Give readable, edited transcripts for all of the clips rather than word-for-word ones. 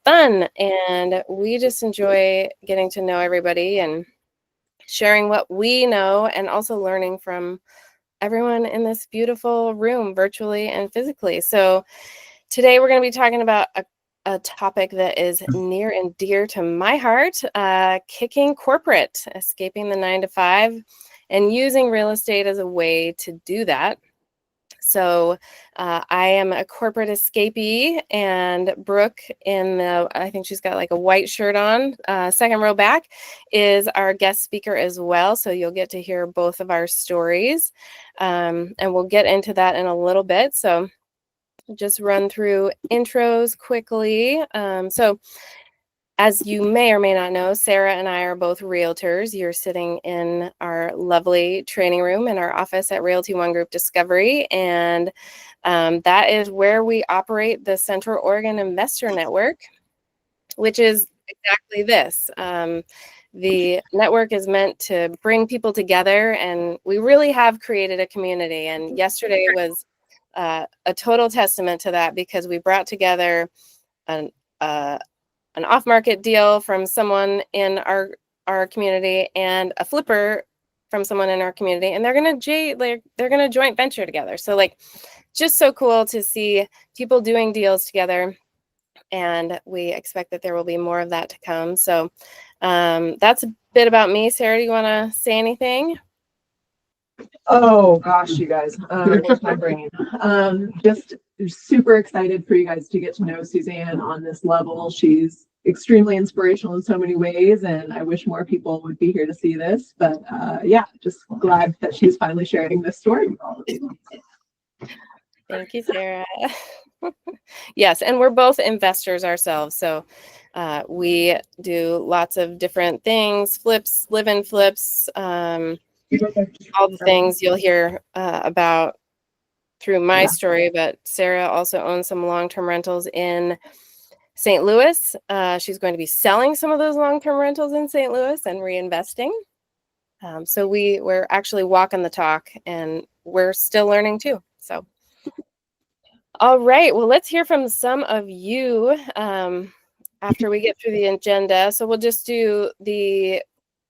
fun, and we just enjoy getting to know everybody and sharing what we know, and also learning from everyone in this beautiful room, virtually and physically. So today we're going to be talking about a topic that is near and dear to my heart, kicking corporate, escaping the 9 to 5, and using real estate as a way to do that. So I am a corporate escapee, and Brooke, I think she's got like a white shirt on, second row back, is our guest speaker as well. So you'll get to hear both of our stories, and we'll get into that in a little bit. So just run through intros quickly. So as you may or may not know, Sarah and I are both realtors. You're sitting in our lovely training room in our office at Realty One Group Discovery, and that is where we operate the Central Oregon Investor Network, which is exactly this. The network is meant to bring people together, and we really have created a community. And yesterday was a total testament to that, because we brought together an off-market deal from someone in our community and a flipper from someone in our community, and they're gonna joint venture together. So like, just so cool to see people doing deals together, and we expect that there will be more of that to come. So that's a bit about me. Sarah, do you want to say anything? Oh gosh, you guys, my brain. Just super excited for you guys to get to know Suzanne on this level. She's extremely inspirational in so many ways, and I wish more people would be here to see this. But yeah, just glad that she's finally sharing this story with all of you. Thank you, Sarah. Yes, and we're both investors ourselves, so we do lots of different things: flips, live-in flips. All the things you'll hear about through my story, but Sarah also owns some long-term rentals in St. Louis. She's going to be selling some of those long-term rentals in St. Louis and reinvesting. So we're actually walking the talk, and we're still learning too. So, all right, well, let's hear from some of you after we get through the agenda. So we'll just do the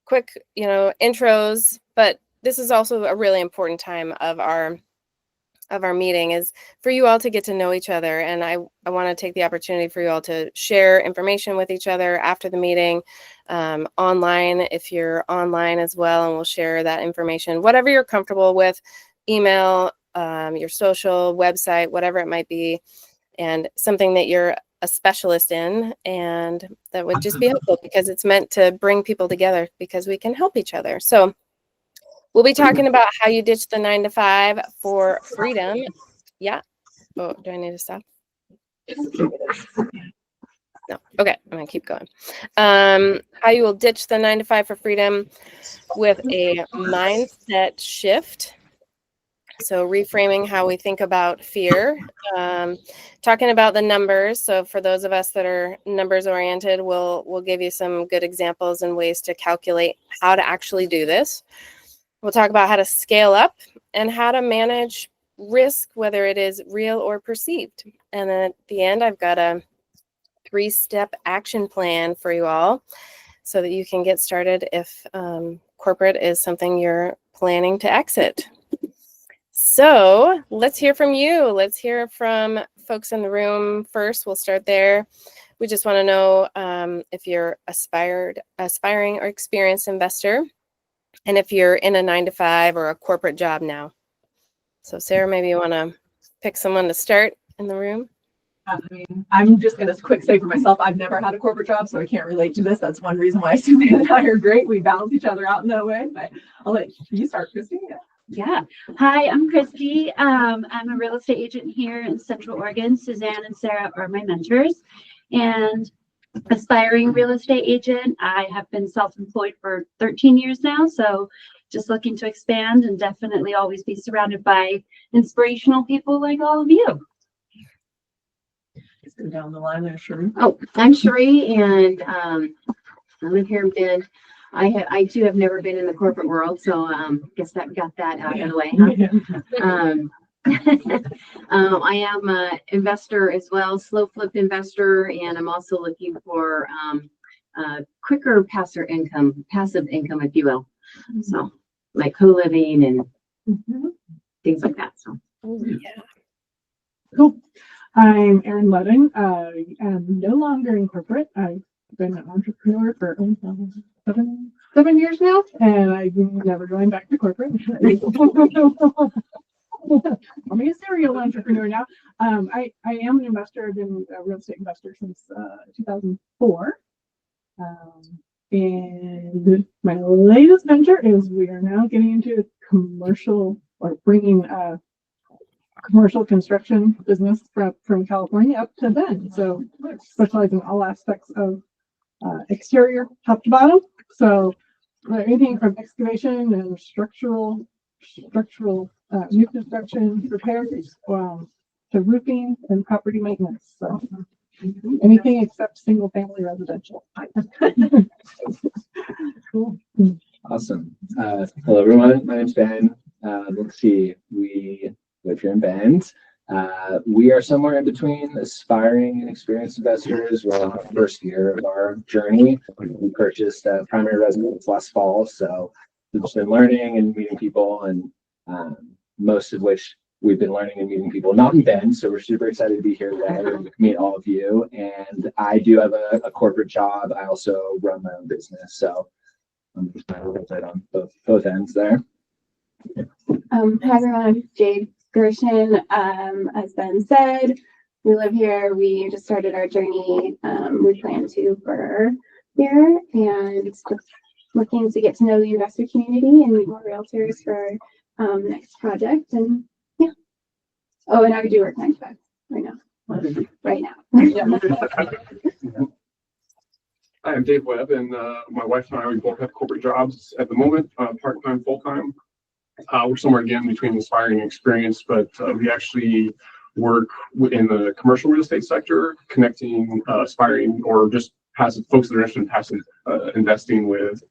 quick, intros, but this is also a really important time of our meeting, is for you all to get to know each other. And I want to take the opportunity for you all to share information with each other after the meeting, online, if you're online as well, and we'll share that information, whatever you're comfortable with, email, your social, website, whatever it might be, and something that you're a specialist in, and that would just be helpful, because it's meant to bring people together, because we can help each other. So we'll be talking about how you ditch the 9 to 5 for freedom. Yeah. Oh, do I need to stop? No. Okay, I'm gonna keep going. How you will ditch the 9 to 5 for freedom with a mindset shift. So reframing how we think about fear, talking about the numbers. So for those of us that are numbers oriented, we'll give you some good examples and ways to calculate how to actually do this. We'll talk about how to scale up and how to manage risk, whether it is real or perceived. And then at the end, I've got a 3-step action plan for you all, so that you can get started if corporate is something you're planning to exit. So let's hear from you. Let's hear from folks in the room first. We'll start there. We just want to know if you're aspiring or experienced investor, and if you're in a 9 to 5 or a corporate job now. So Sarah, maybe you want to pick someone to start in the room. I mean, I'm just going to quick say for myself, I've never had a corporate job, so I can't relate to this. That's one reason why Suzanne and I are great. We balance each other out in that way. But I'll let you start, Christy. Yeah. Hi, I'm Christy. I'm a real estate agent here in Central Oregon. Suzanne and Sarah are my mentors. And aspiring real estate agent, I have been self-employed for 13 years now. So just looking to expand, and definitely always be surrounded by inspirational people like all of you. Let's go down the line there, Sheree. Oh, I'm Sheree, and I live here in Bend. I too have never been in the corporate world, so guess that got that out of the way. Huh? I am an investor as well, slow flip investor, and I'm also looking for quicker passive income, if you will. So like co-living and things like that. So Yeah. Cool. I'm Erin Ludding. I am no longer in corporate. I've been an entrepreneur for 7 years now, and I've never going back to corporate. I'm a serial entrepreneur now. I am an investor. I've been a real estate investor since 2004. And my latest venture is we are now getting into commercial, or bringing commercial construction business from California up to Bend. So specialize in all aspects of exterior, top to bottom. So anything from excavation and structural new construction repairs to roofing and property maintenance. So anything except single family residential. Cool. Awesome. Hello, everyone. My name's Ben. Let's see. We live here in Bend. We are somewhere in between aspiring and experienced investors. We're on our first year of our journey. We purchased a primary residence last fall, so we've just been learning and meeting people, and most of which we've been learning and meeting people not in Bend. So we're super excited to be here today and meet all of you. And I do have a corporate job. I also run my own business, so I'm just trying to play on both ends there. Hi everyone, I'm Jade Gershon. As Ben said, we live here. We just started our journey. We plan to for here, and just looking to get to know the investor community and meet more realtors for our next project. And yeah. Oh, and I do work 9 to 5 right now. Right now. Hi, I'm Dave Webb, and my wife and I, we both have corporate jobs at the moment, part-time, full-time. We're somewhere again between inspiring and experienced, but we actually work in the commercial real estate sector, connecting aspiring or just passive folks that are interested in passive investing with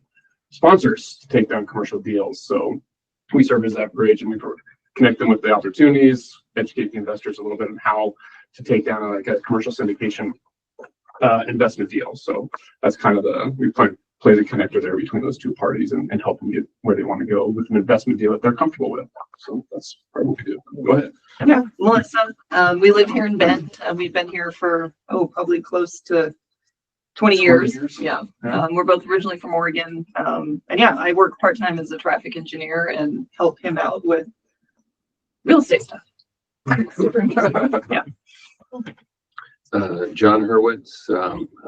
sponsors to take down commercial deals. So we serve as that bridge, and we connect them with the opportunities, educate the investors a little bit on how to take down like a commercial syndication investment deal. So that's kind of we play the connector there between those two parties and help them get where they want to go with an investment deal that they're comfortable with. So that's part of what we do. Go ahead. Yeah, Melissa, we live here in Bend. We've been here for, probably close to 20 years. Yeah. We're both originally from Oregon. And yeah, I work part-time as a traffic engineer and help him out with real estate stuff. Super interesting. Yeah. John Hurwitz.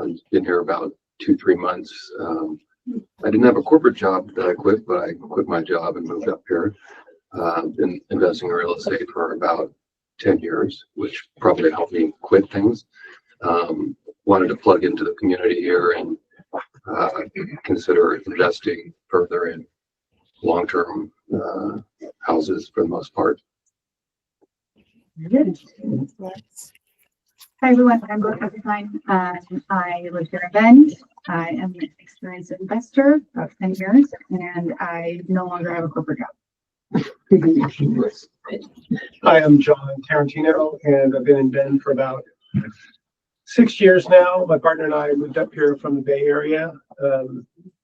I've been here about 2-3 months. I didn't have a corporate job that I quit, but I quit my job and moved up here. Been investing in real estate for about 10 years, which probably helped me quit things. Wanted to plug into the community here and consider investing further in long-term houses for the most part. Good. Hi everyone, I'm Brooke Hesselstein. I live here in Bend. I am an experienced investor, about 10 years, and I no longer have a corporate job. Hi, I'm John Tarantino, and I've been in Bend for about 6 years now. My partner and I moved up here from the Bay Area,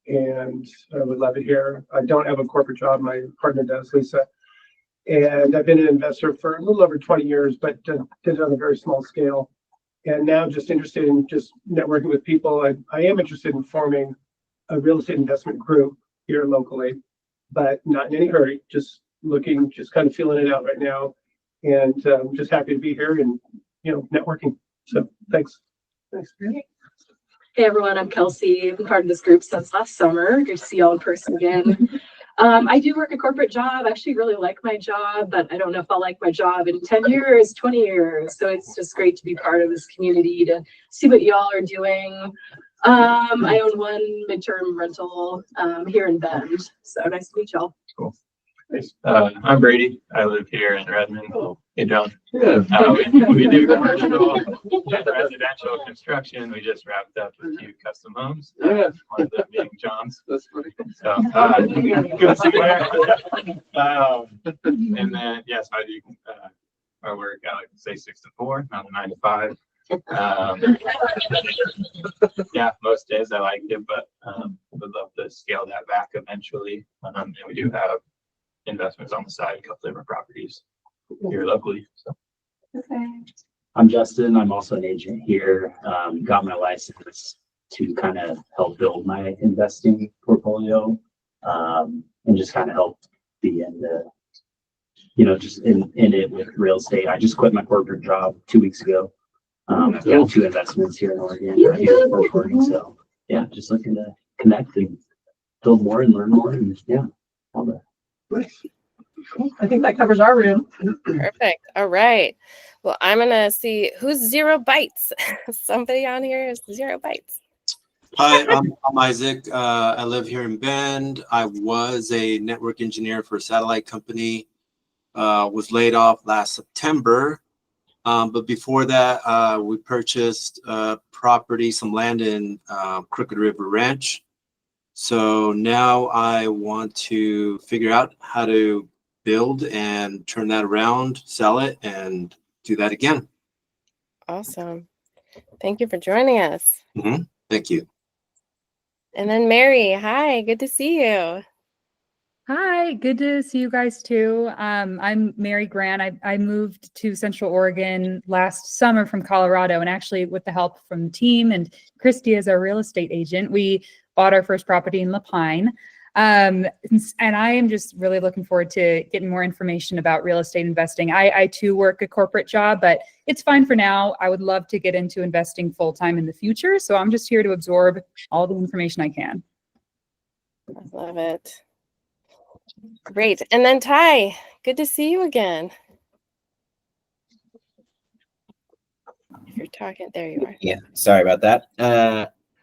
and I would love it here. I don't have a corporate job. My partner does, Lisa. And I've been an investor for a little over 20 years, but did it on a very small scale. And now just interested in just networking with people. I am interested in forming a real estate investment group here locally, but not in any hurry. Just looking, just kind of feeling it out right now. And just happy to be here and, networking. So thanks. Thanks. Hey everyone, I'm Kelsey. I've been part of this group since last summer. Good to see y'all in person again. I do work a corporate job. I actually really like my job, but I don't know if I'll like my job in 10 years, 20 years. So it's just great to be part of this community, to see what y'all are doing. I own one midterm rental here in Bend. So nice to meet y'all. Cool. I'm Brady. I live here in Redmond. Hey, John. Yeah. We do commercial and residential construction. We just wrapped up a few custom homes. Yeah. One of them being John's. That's funny. So, good to see you. And then, yes, I do my work. I like to say 6 to 4, not a 9 to 5. Yeah, most days I like it, but would love to scale that back eventually. And we do have investments on the side, a couple different properties here locally. So. I'm Justin. I'm also an agent here. Got my license to kind of help build my investing portfolio, and just kind of help be in the, just in it with real estate. I just quit my corporate job 2 weeks ago. Got 2 investments here in Oregon, right here in Central Oregon. So yeah, just looking to connect and build more and learn more, and all that. I think that covers our room. Perfect. All right. Well, I'm gonna see who's 0 bites. Somebody on here is 0 bites. Hi, I'm Isaac. I live here in Bend. I was a network engineer for a satellite company. Was laid off last September. But before that, we purchased property, some land in Crooked River Ranch. So now I want to figure out how to build and turn that around, sell it, and do that again. Awesome. Thank you for joining us. Thank you. And then Mary, hi, good to see you. Hi, good to see you guys too. I'm Mary Grant. I moved to Central Oregon last summer from Colorado, and actually with the help from the team and Christy as our real estate agent, we bought our first property in La Pine. And I am just really looking forward to getting more information about real estate investing. I too work a corporate job, but it's fine for now. I would love to get into investing full-time in the future. So I'm just here to absorb all the information I can. I love it. Great. And then Ty, good to see you again. If you're talking, there you are. Yeah, sorry about that.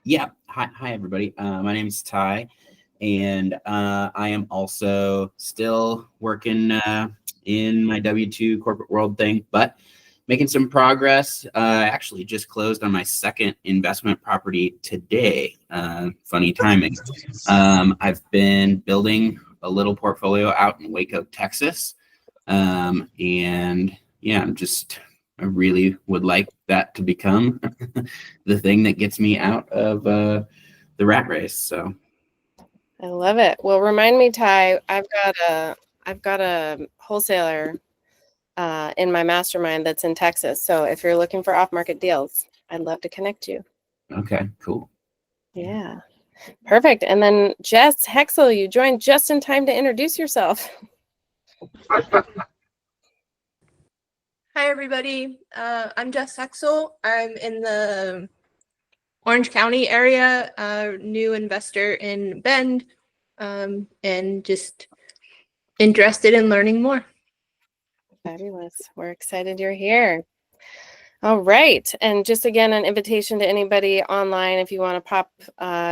Yeah, hi everybody. My name is Ty, and I am also still working in my W-2 corporate world thing, but making some progress. Actually just closed on my second investment property today. Funny timing. I've been building a little portfolio out in Waco, Texas. And yeah, I really would like that to become the thing that gets me out of the rat race. So I love it. Well, remind me, Ty, I've got a wholesaler in my mastermind that's in Texas. So if you're looking for off-market deals, I'd love to connect you. okay, cool. Yeah. Perfect. And then Jess Hexel, you joined just in time to introduce yourself. Hi, everybody. I'm Jess Hexel. I'm in the Orange County area, new investor in Bend, and just interested in learning more. Fabulous. We're excited you're here. All right. And just again, an invitation to anybody online, if you want to pop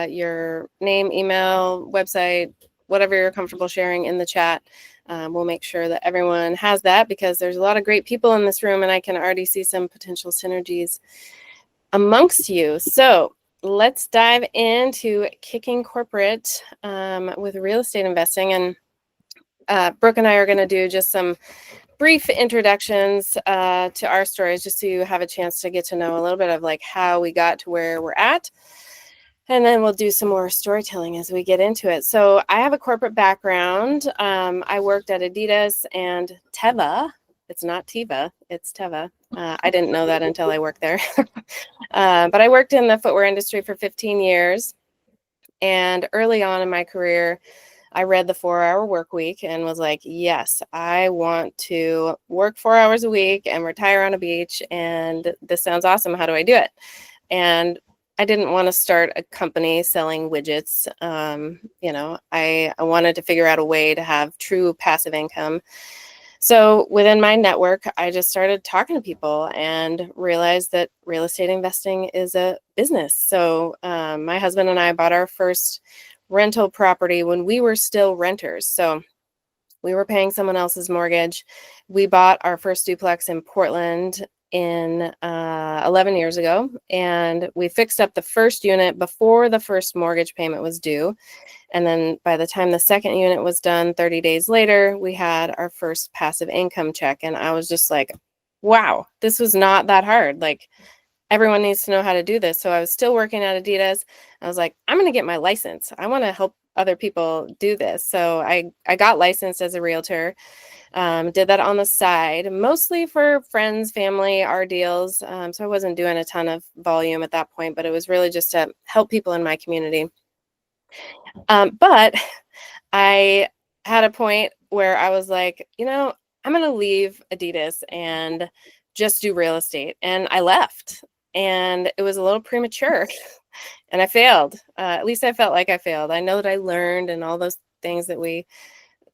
your name, email, website, whatever you're comfortable sharing in the chat. We'll make sure that everyone has that, because there's a lot of great people in this room and I can already see some potential synergies amongst you. So let's dive into kicking corporate with real estate investing. And Brooke and I are going to do just some brief introductions to our stories, just so you have a chance to get to know a little bit of like how we got to where we're at. And then we'll do some more storytelling as we get into it. So I have a corporate background. I worked at Adidas and Teva. It's not Teva, it's Teva. I didn't know that until I worked there. But I worked in the footwear industry for 15 years. And early on in my career, I read the 4-Hour Work Week and was like, yes, I want to work 4 hours a week and retire on a beach. And this sounds awesome. How do I do it? And I didn't want to start a company selling widgets. I wanted to figure out a way to have true passive income. So within my network, I just started talking to people and realized that real estate investing is a business. So my husband and I bought our first rental property when we were still renters. So We were paying someone else's mortgage. We bought our first duplex in Portland in 11 years ago, and we fixed up the first unit before the first mortgage payment was due. And then by the time the second unit was done, 30 days later, we had our first passive income check. And I was just like, wow, this was not that hard. Like, everyone needs to know how to do this. So I was still working at Adidas. I was like, I'm going to get my license. I want to help other people do this. So I got licensed as a realtor. Did that on the side, mostly for friends, family, our deals. So I wasn't doing a ton of volume at that point, but it was really just to help people in my community. But I had a point where I was like, you know, I'm going to leave Adidas and just do real estate. And I left, and it was a little premature and I failed. At least I felt like I failed. I know that I learned and all those things that we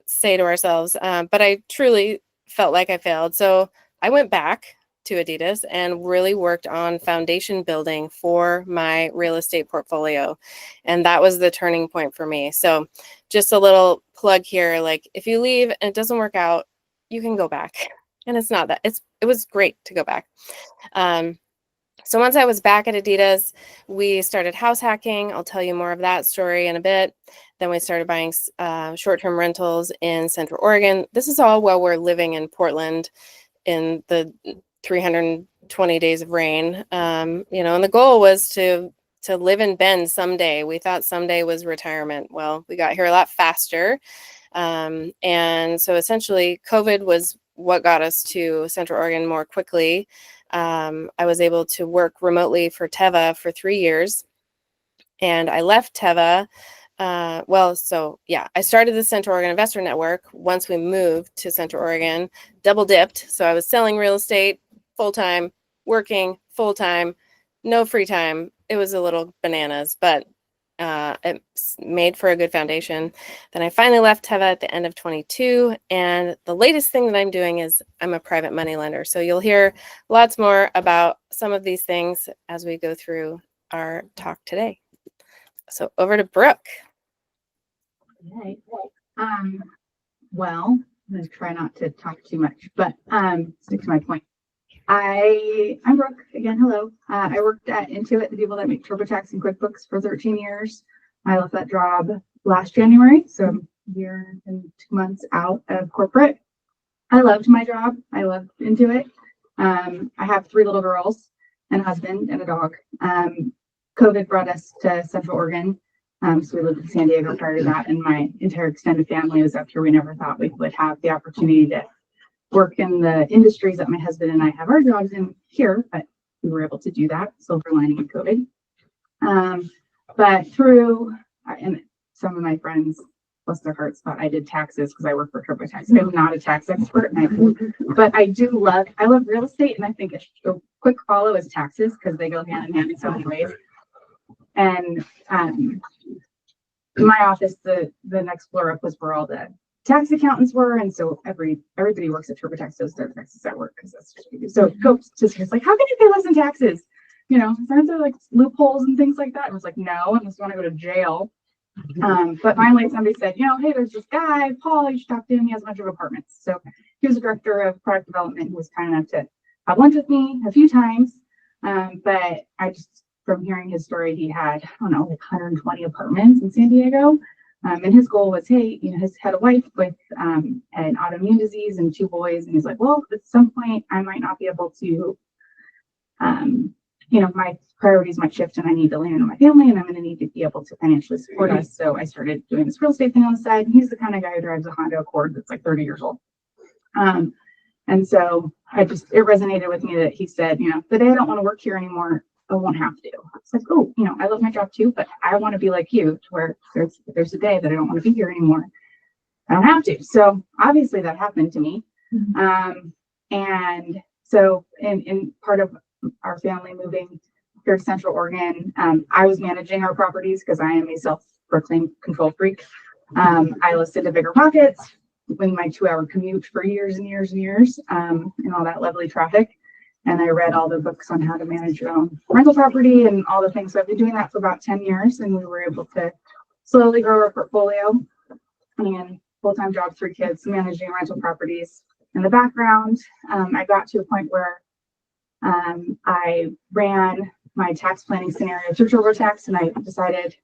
say to ourselves, but I truly felt like I failed. So I went back to Adidas and really worked on foundation building for my real estate portfolio. And that was the turning point for me. So just a little plug here, like if you leave and it doesn't work out, you can go back. And it's not that, it was great to go back. So once I was back at Adidas, we started house hacking. I'll tell you more of that story in a bit. Then we started buying short-term rentals in Central Oregon. This is all while we're living in Portland in the 320 days of rain. You know, and the goal was to live in Bend someday. We thought someday was retirement. Well, we got here a lot faster. And so essentially COVID was what got us to Central Oregon more quickly. I was able to work remotely for Teva for 3 years, and I left Teva. I started the Central Oregon Investor Network once we moved to Central Oregon, double dipped. So I was selling real estate full-time, working full-time, no free time. It was a little bananas, but it made for a good foundation. Then I finally left Teva at the end of 22. And the latest thing that I'm doing is I'm a private money lender. So you'll hear lots more about some of these things as we go through our talk today. So over to Brooke. Okay. Well, I'm going to try not to talk too much, but stick to my point. I'm Brooke again. Hello. I worked at Intuit, the people that make TurboTax and QuickBooks, for 13 years. I left that job last January, so I'm a year and 2 months out of corporate. I loved my job. I loved Intuit. I have 3 little girls and a husband and a dog. COVID brought us to Central Oregon. So we lived in San Diego prior to that, and my entire extended family was up here. We never thought we would have the opportunity to work in the industries that my husband and I have our jobs in here, but we were able to do that. Silver lining of COVID. But through, and some of my friends, bless their hearts, thought I did taxes because I work for TurboTax. I'm not a tax expert, but I love real estate, and I think a quick follow is taxes because they go hand in hand in so many ways. And in my office, the next floor up was where all the tax accountants were, and so everybody works at TurboTax does their taxes at work because that's just what we do. So Coach just was like, "How can you pay less in taxes? You know, aren't there like loopholes and things like that?" And I was like, "No, I just want to go to jail." But finally, somebody said, "You know, hey, there's this guy, Paul. You should talk to him. He has a bunch of apartments." So he was a director of product development who was kind enough to have lunch with me a few times. But I just, from hearing his story, he had, I don't know, like 120 apartments in San Diego. And his goal was, hey, you know, he had a wife with an autoimmune disease and 2 boys. And he's like, well, at some point I might not be able to, you know, my priorities might shift and I need to lean into my family and I'm going to need to be able to financially support us. So I started doing this real estate thing on the side. And he's the kind of guy who drives a Honda Accord that's like 30 years old. And so it resonated with me that he said, you know, the day I don't want to work here anymore, I won't have to. It's like, oh, you know, I love my job too, but I want to be like you, to where there's a day that I don't want to be here anymore. I don't have to. So obviously that happened to me. And so in part of our family moving here to Central Oregon, I was managing our properties because I am a self-proclaimed control freak. I listened to Bigger Pockets in my 2-hour commute for years and years and years, and all that lovely traffic. And I read all the books on how to manage your own rental property and all the things. So I've been doing that for about 10 years, and we were able to slowly grow our portfolio. And full-time job, 3 kids, managing rental properties in the background. I got to a point where I ran my tax planning scenario through TurboTax, and I decided,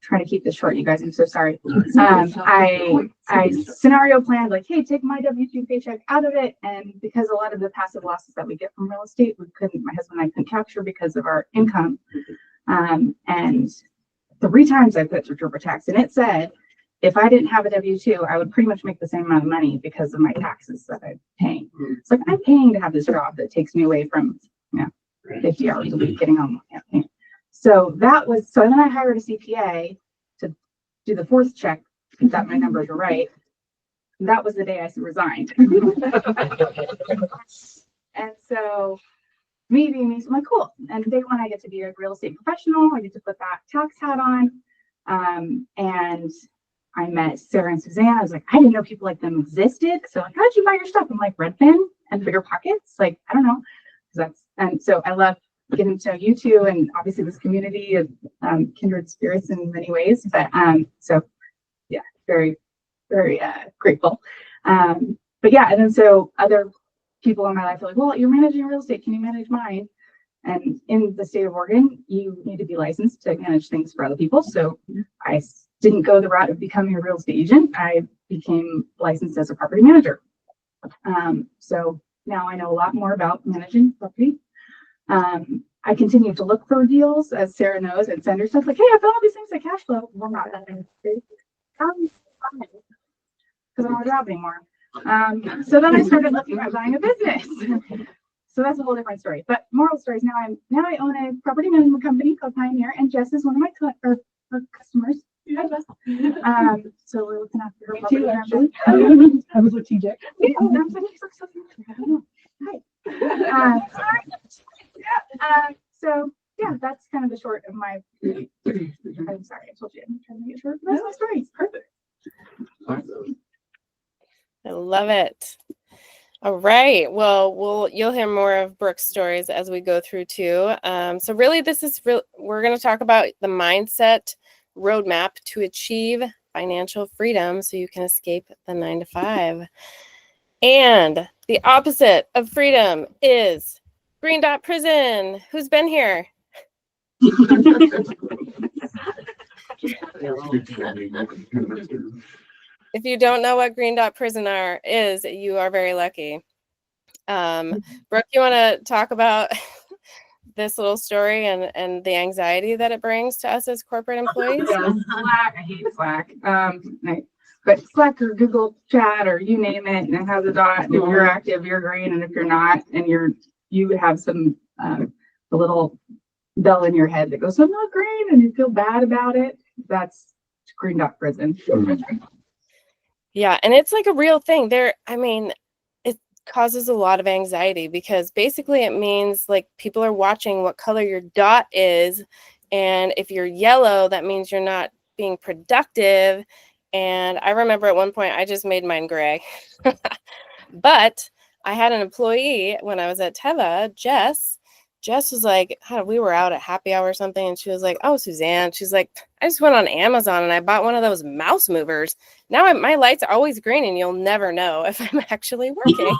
trying to keep this short, you guys, I'm so sorry. I scenario planned like, hey, take my W-2 paycheck out of it. And because a lot of the passive losses that we get from real estate, my husband and I couldn't capture because of our income. And 3 times I put through TurboTax, and it said, if I didn't have a W-2, I would pretty much make the same amount of money because of my taxes that I'm paying. It's like, I'm paying to have this job that takes me away from, 50 hours a week getting home. So then I hired a CPA to do the 4th check, that my numbers were right. That was the day I resigned. And so me being me, I'm like, cool. And day one, I get to be a real estate professional. I get to put that tax hat on. And I met Sarah and Suzanne. I was like, I didn't know people like them existed. So like, how did you buy your stuff? I'm like, Redfin and Bigger Pockets. Like, I don't know. And so I love getting to know you two, and obviously this community of kindred spirits in many ways. But so yeah, very, very grateful. But yeah, and then so other people in my life are like, well, you're managing real estate. Can you manage mine? And in the state of Oregon, you need to be licensed to manage things for other people. So I didn't go the route of becoming a real estate agent. I became licensed as a property manager. So now I know a lot more about managing property. I continue to look for deals, as Sarah knows, and send her stuff like, hey, I found all these things that cash flow. Well, not that because I don't have a job anymore. So then I started looking at buying a business. So that's a whole different story. But moral story is now I own a property management company called Pioneer, and Jess is one of my customers. Hi, Jess. So we're looking after her property management. I was with TJ. Yeah, hi. So yeah, that's kind of the short of my. I'm sorry, I told you I'm trying to make it short. That's my story. Perfect. I love it. All right. Well, you'll hear more of Brooke's stories as we go through too. So really, we're going to talk about the mindset roadmap to achieve financial freedom, so you can escape the 9-to-5. And the opposite of freedom is Green Dot Prison. Who's been here? If you don't know what Green Dot Prison is, you are very lucky. Brooke, you want to talk about this little story and the anxiety that it brings to us as corporate employees? Yeah, Slack. I hate Slack. But Slack or Google Chat or you name it, and it has a dot. If you're active, you're green, and if you're not, and you have some a little bell in your head that goes, I'm not green, and you feel bad about it. That's Green Dot Prison. Yeah, and it's like a real thing. It causes a lot of anxiety because basically it means like people are watching what color your dot is, and if you're yellow, that means you're not being productive. And I remember at one point I just made mine gray. But I had an employee when I was at Teva, Jess was like, we were out at happy hour or something, and she was like, oh, Suzanne, she's like, I just went on Amazon and I bought one of those mouse movers. Now my lights are always green and you'll never know if I'm actually working.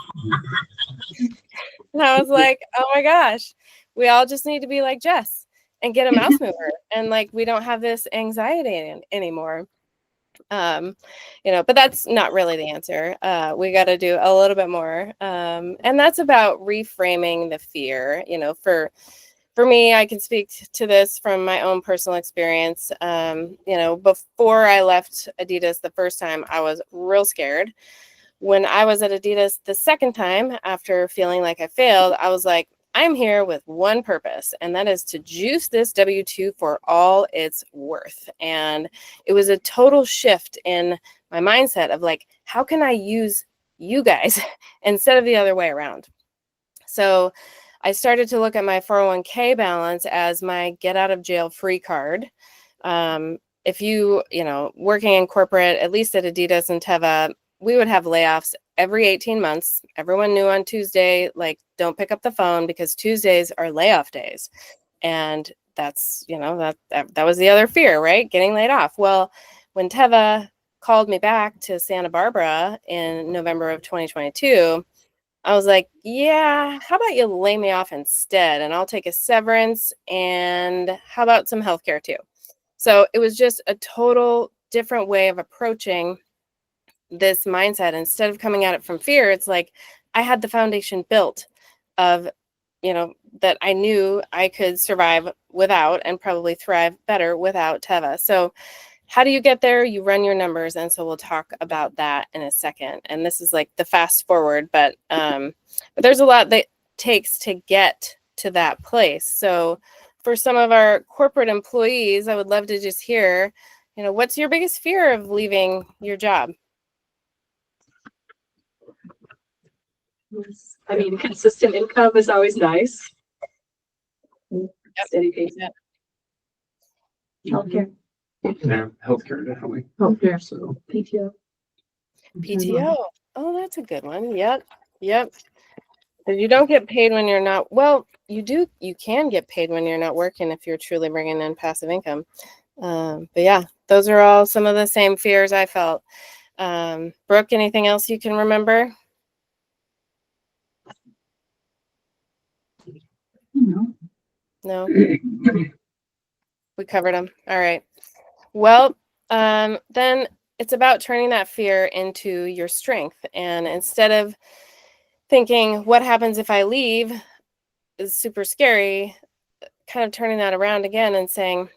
And I was like, oh my gosh, we all just need to be like Jess and get a mouse mover. And like, we don't have this anxiety anymore. But that's not really the answer. We got to do a little bit more. And that's about reframing the fear. For me, I can speak to this from my own personal experience. Before I left Adidas the first time, I was real scared. When I was at Adidas the second time, after feeling like I failed, I was like, I'm here with one purpose, and that is to juice this W-2 for all it's worth. And it was a total shift in my mindset of like, how can I use you guys instead of the other way around? So I started to look at my 401k balance as my get out of jail free card. If working in corporate, at least at Adidas and Teva, we would have layoffs every 18 months. Everyone knew on Tuesday, like, don't pick up the phone because Tuesdays are layoff days. And that's, that was the other fear, right? Getting laid off. Well, when Teva called me back to Santa Barbara in November of 2022, I was like, yeah, how about you lay me off instead and I'll take a severance, and how about some healthcare too? So it was just a total different way of approaching this mindset. Instead of coming at it from fear, it's like I had the foundation built of, that I knew I could survive without and probably thrive better without Teva. So how do you get there? You run your numbers. And so we'll talk about that in a second. And this is like the fast forward, but there's a lot that takes to get to that place. So for some of our corporate employees, I would love to just hear, what's your biggest fear of leaving your job? I mean, consistent income is always nice. Steady pace. Healthcare. Yeah, healthcare, definitely. Healthcare. So PTO. PTO. Oh, that's a good one. Yep. You don't get paid when you're not, well, you can get paid when you're not working if you're truly bringing in passive income. But yeah, those are all some of the same fears I felt. Brooke, anything else you can remember? No. We covered them. All right. Well, then it's about turning that fear into your strength. And instead of thinking, what happens if I leave is super scary, kind of turning that around again and saying,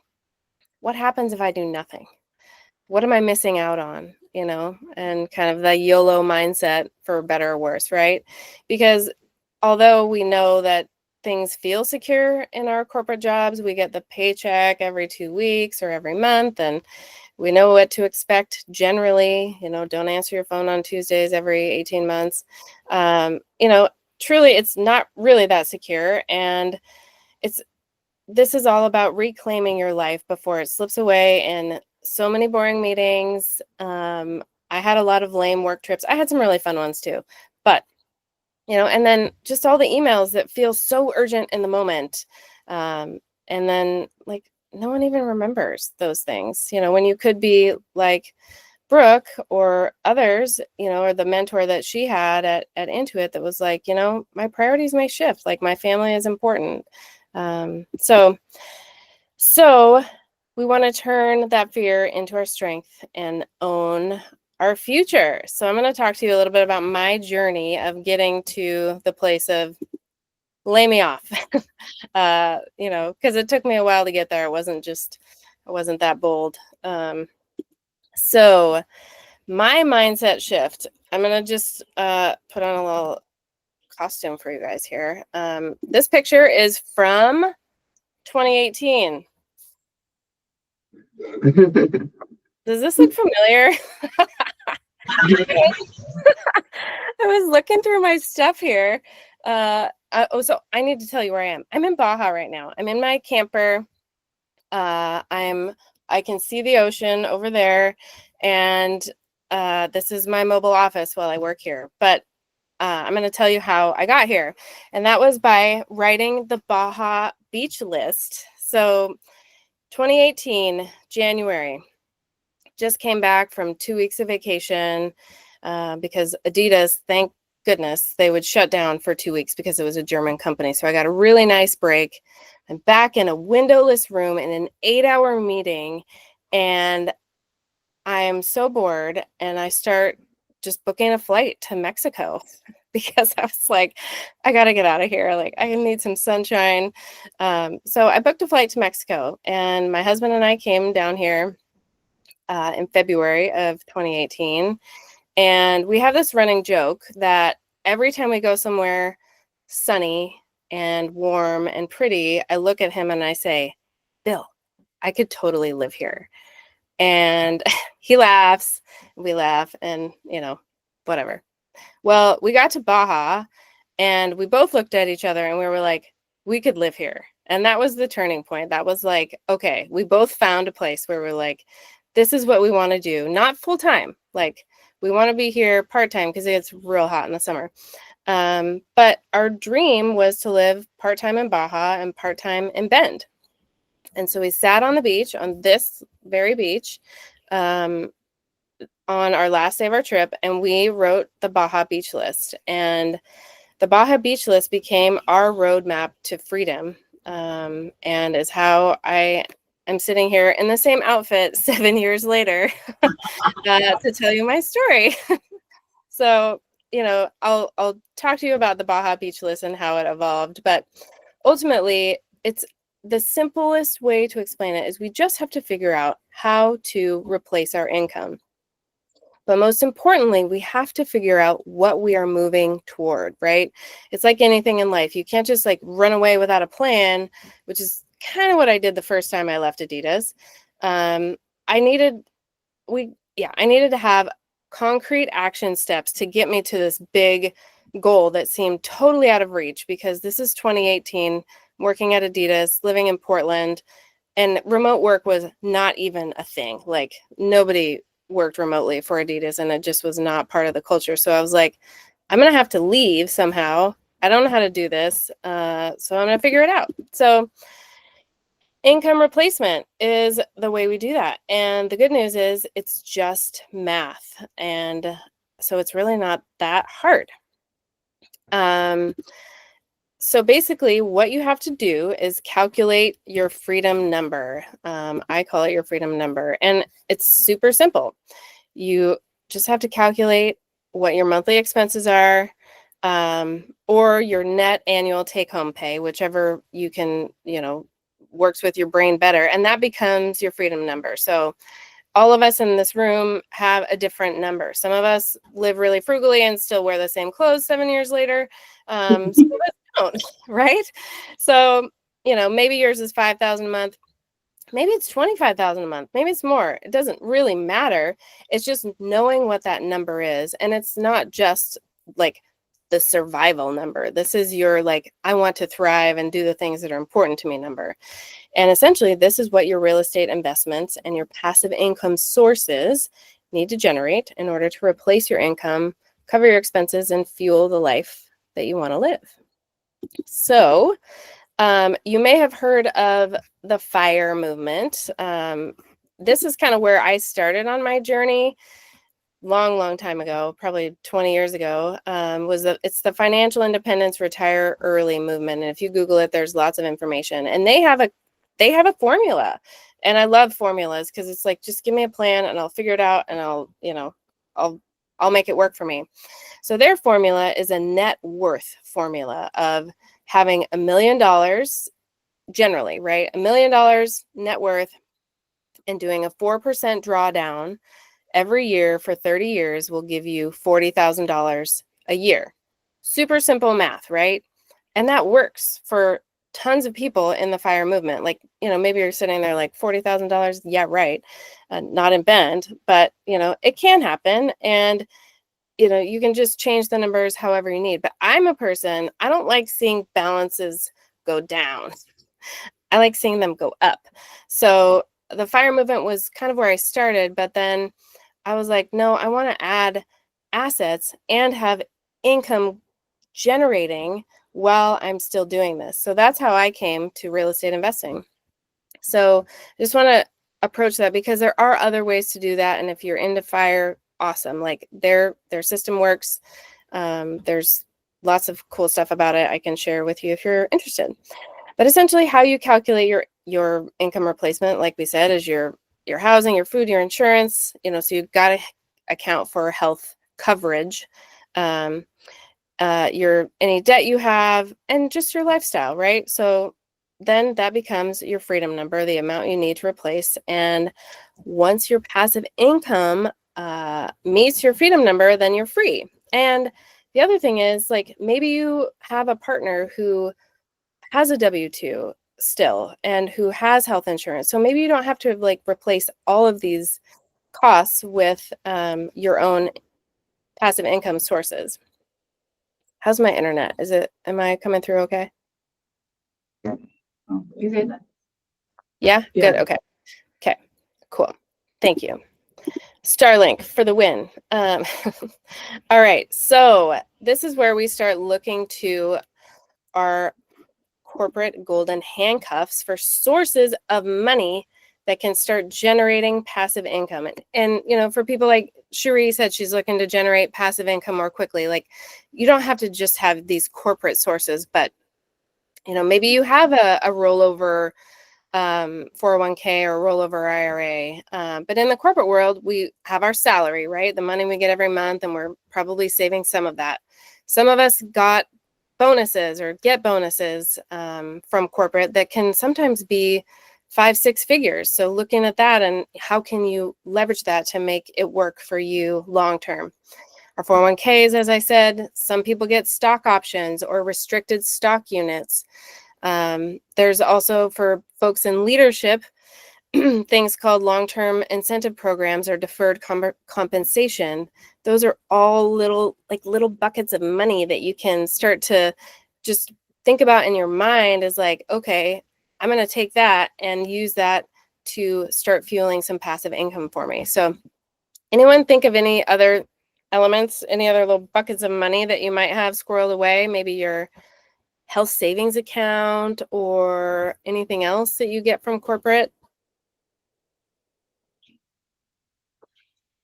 what happens if I do nothing? What am I missing out on? And kind of the YOLO mindset, for better or worse, right? Because although we know that things feel secure in our corporate jobs, we get the paycheck every 2 weeks or every month, and we know what to expect generally. Don't answer your phone on Tuesdays every 18 months. Truly, it's not really that secure. And this is all about reclaiming your life before it slips away in so many boring meetings. I had a lot of lame work trips. I had some really fun ones too, but and then just all the emails that feel so urgent in the moment. And then like no one even remembers those things, when you could be like Brooke or others, or the mentor that she had at Intuit that was like, my priorities may shift, like my family is important. So we want to turn that fear into our strength and own our future. So I'm going to talk to you a little bit about my journey of getting to the place of lay me off, because it took me a while to get there. I wasn't that bold. So my mindset shift, I'm going to just put on a little costume for you guys here. This picture is from 2018. Does this look familiar? I was looking through my stuff here. So I need to tell you where I am. I'm in Baja right now. I'm in my camper. I can see the ocean over there, and this is my mobile office while I work here. But I'm going to tell you how I got here, and that was by writing the Baja beach list. So 2018, January, just came back from 2 weeks of vacation because Adidas, thank goodness, they would shut down for 2 weeks because it was a German company. So I got a really nice break. I'm back in a windowless room in an 8-hour meeting, and I am so bored, and I start just booking a flight to Mexico because I was like, I got to get out of here. Like, I need some sunshine. So I booked a flight to Mexico, and my husband and I came down here in February of 2018. And we have this running joke that every time we go somewhere sunny and warm and pretty, I look at him and I say, Bill, I could totally live here. And he laughs, we laugh, and whatever. Well, we got to Baja and we both looked at each other and we were like, we could live here. And that was the turning point. That was like, okay, we both found a place where we're like, this is what we want to do. Not full time. Like, we want to be here part time because it gets real hot in the summer. But our dream was to live part time in Baja and part time in Bend. And so we sat on the beach, on this very beach, on our last day of our trip and we wrote the Baja Beach List. And the Baja Beach List became our roadmap to freedom, and is how I am sitting here in the same outfit 7 years later to tell you my story. So, you know, I'll talk to you about the Baja Beach List and how it evolved, but ultimately, it's the simplest way to explain it is we just have to figure out how to replace our income. But most importantly, we have to figure out what we are moving toward, right? It's like anything in life. You can't just like run away without a plan, which is kind of what I did the first time I left Adidas. I needed to have concrete action steps to get me to this big goal that seemed totally out of reach, because this is 2018, working at Adidas, living in Portland, and remote work was not even a thing. Like nobody worked remotely for Adidas, and it just was not part of the culture. So I was like, I'm going to have to leave somehow. I don't know how to do this. So I'm going to figure it out. So income replacement is the way we do that. And the good news is it's just math. And so it's really not that hard. So basically what you have to do is calculate your freedom number. I call it your freedom number, and it's super simple. You just have to calculate what your monthly expenses are, or your net annual take-home pay, whichever you can, works with your brain better, and that becomes your freedom number. So all of us in this room have a different number. Some of us live really frugally and still wear the same clothes 7 years later. Some of us don't, right? So, maybe yours is 5,000 a month. Maybe it's 25,000 a month. Maybe it's more. It doesn't really matter. It's just knowing what that number is. And it's not just like the survival number. This is your I want to thrive and do the things that are important to me number. And essentially, this is what your real estate investments and your passive income sources need to generate in order to replace your income, cover your expenses, and fuel the life that you want to live. So you may have heard of the FIRE movement. This is kind of where I started on my journey long time ago, probably 20 years ago. It's the Financial Independence Retire Early movement. And if you Google it, there's lots of information. And they have a formula. And I love formulas because it's like, just give me a plan and I'll figure it out, and I'll make it work for me. So their formula is a net worth formula of having $1 million generally, right? $1 million net worth, and doing a 4% drawdown every year for 30 years will give you $40,000 a year. Super simple math, right? And that works for tons of people in the FIRE movement. Maybe you're sitting there like $40,000. Yeah, right. Not in Bend, but it can happen. And you can just change the numbers however you need. But I'm a person, I don't like seeing balances go down. I like seeing them go up. So the FIRE movement was kind of where I started, but then I was like, no, I want to add assets and have income generating while I'm still doing this. So that's how I came to real estate investing. So I just want to approach that because there are other ways to do that. And if you're into FIRE, awesome. Like their system works. There's lots of cool stuff about it I can share with you if you're interested. But essentially how you calculate your income replacement, like we said, is your housing, your food, your insurance, so you've got to account for health coverage, any debt you have, and just your lifestyle, right? So then that becomes your freedom number, the amount you need to replace. And once your passive income meets your freedom number, then you're free. And the other thing is, maybe you have a partner who has a W-2 still and who has health insurance. So maybe you don't have to replace all of these costs with your own passive income sources. How's my internet? Am I coming through okay? You good? Yeah? Good. Okay. Cool. Thank you. Starlink for the win. All right. So this is where we start looking to our corporate golden handcuffs for sources of money that can start generating passive income. And you know, for people like Cherie said, she's looking to generate passive income more quickly. Like, you don't have to just have these corporate sources, but you know, maybe you have a rollover 401k or rollover IRA. But in the corporate world, we have our salary, right? The money we get every month, and we're probably saving some of that. Some of us got bonuses or get bonuses from corporate that can sometimes be 5-6 figures. So looking at that and how can you leverage that to make it work for you long term. Our 401ks, as I said, some people get stock options or restricted stock units. There's also, for folks in leadership, things called long-term incentive programs or deferred compensation. Those are all little buckets of money that you can start to just think about in your mind as like, okay, I'm going to take that and use that to start fueling some passive income for me. So anyone think of any other elements, any other little buckets of money that you might have squirreled away? Maybe your health savings account or anything else that you get from corporate?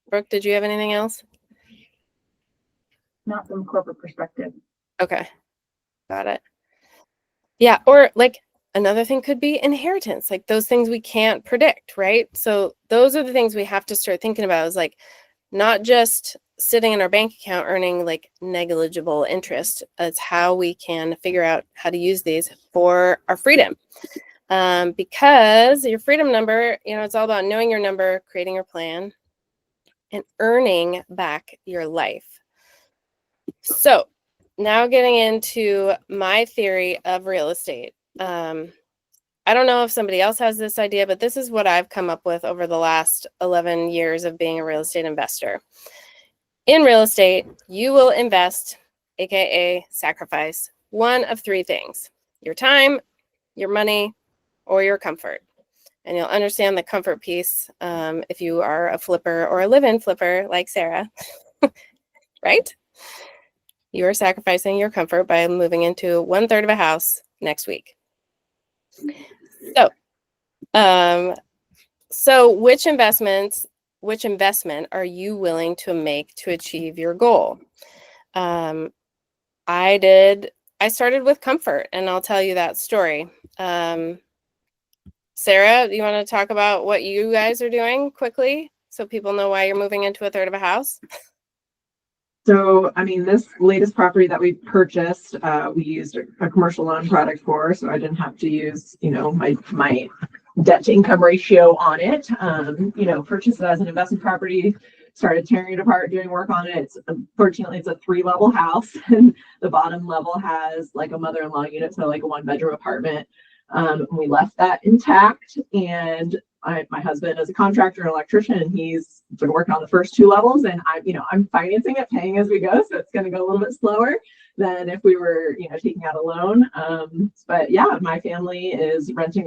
Brooke, did you have anything else? Not from a corporate perspective. Okay, got it. Yeah, or like another thing could be inheritance, like those things we can't predict, right? So those are the things we have to start thinking about, is like not just sitting in our bank account earning like negligible interest. It's how we can figure out how to use these for our freedom. Because your freedom number, you know, it's all about knowing your number, creating your plan, and earning back your life. So now getting into my theory of real estate. I don't know if somebody else has this idea, but this is what I've come up with over the last 11 years of being a real estate investor. In real estate, you will invest, AKA sacrifice, one of three things: your time, your money, or your comfort. And you'll understand the comfort piece if you are a flipper or a live-in flipper like Sarah, right? You are sacrificing your comfort by moving into 1/3 of a house next week. So which investment are you willing to make to achieve your goal? I started with comfort, and I'll tell you that story. Sarah, do you want to talk about what you guys are doing quickly so people know why you're moving into 1/3 of a house? So, I mean, this latest property that we purchased, we used a commercial loan product for, so I didn't have to use, you know, my debt to income ratio on it. You know, purchased it as an investment property, started tearing it apart, doing work on it. Unfortunately, it's a 3-level house, and the bottom level has like a mother-in-law unit, so like a 1-bedroom apartment. We left that intact, and my husband is a contractor and electrician, and he's been working on the first 2 levels, and I'm financing it, paying as we go, so it's going to go a little bit slower than if we were, you know, taking out a loan. But yeah, my family is renting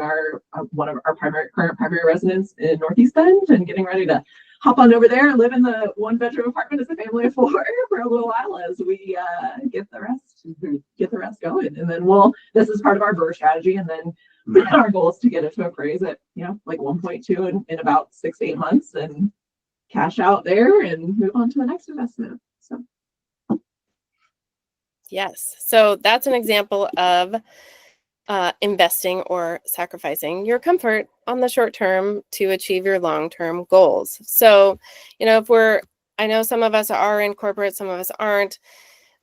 one of our current primary residence in Northeast Bend, and getting ready to hop on over there and live in the 1-bedroom apartment as a family of 4 for a little while as we get the rest going. And then this is part of our BRRRR strategy, and then our goal is to get it to appraise at, you know, like 1.2 in about 6 to 8 months, and cash out there and move on to the next investment. So Yes, so that's an example of investing or sacrificing your comfort on the short term to achieve your long-term goals. So, you know, I know some of us are in corporate, some of us aren't.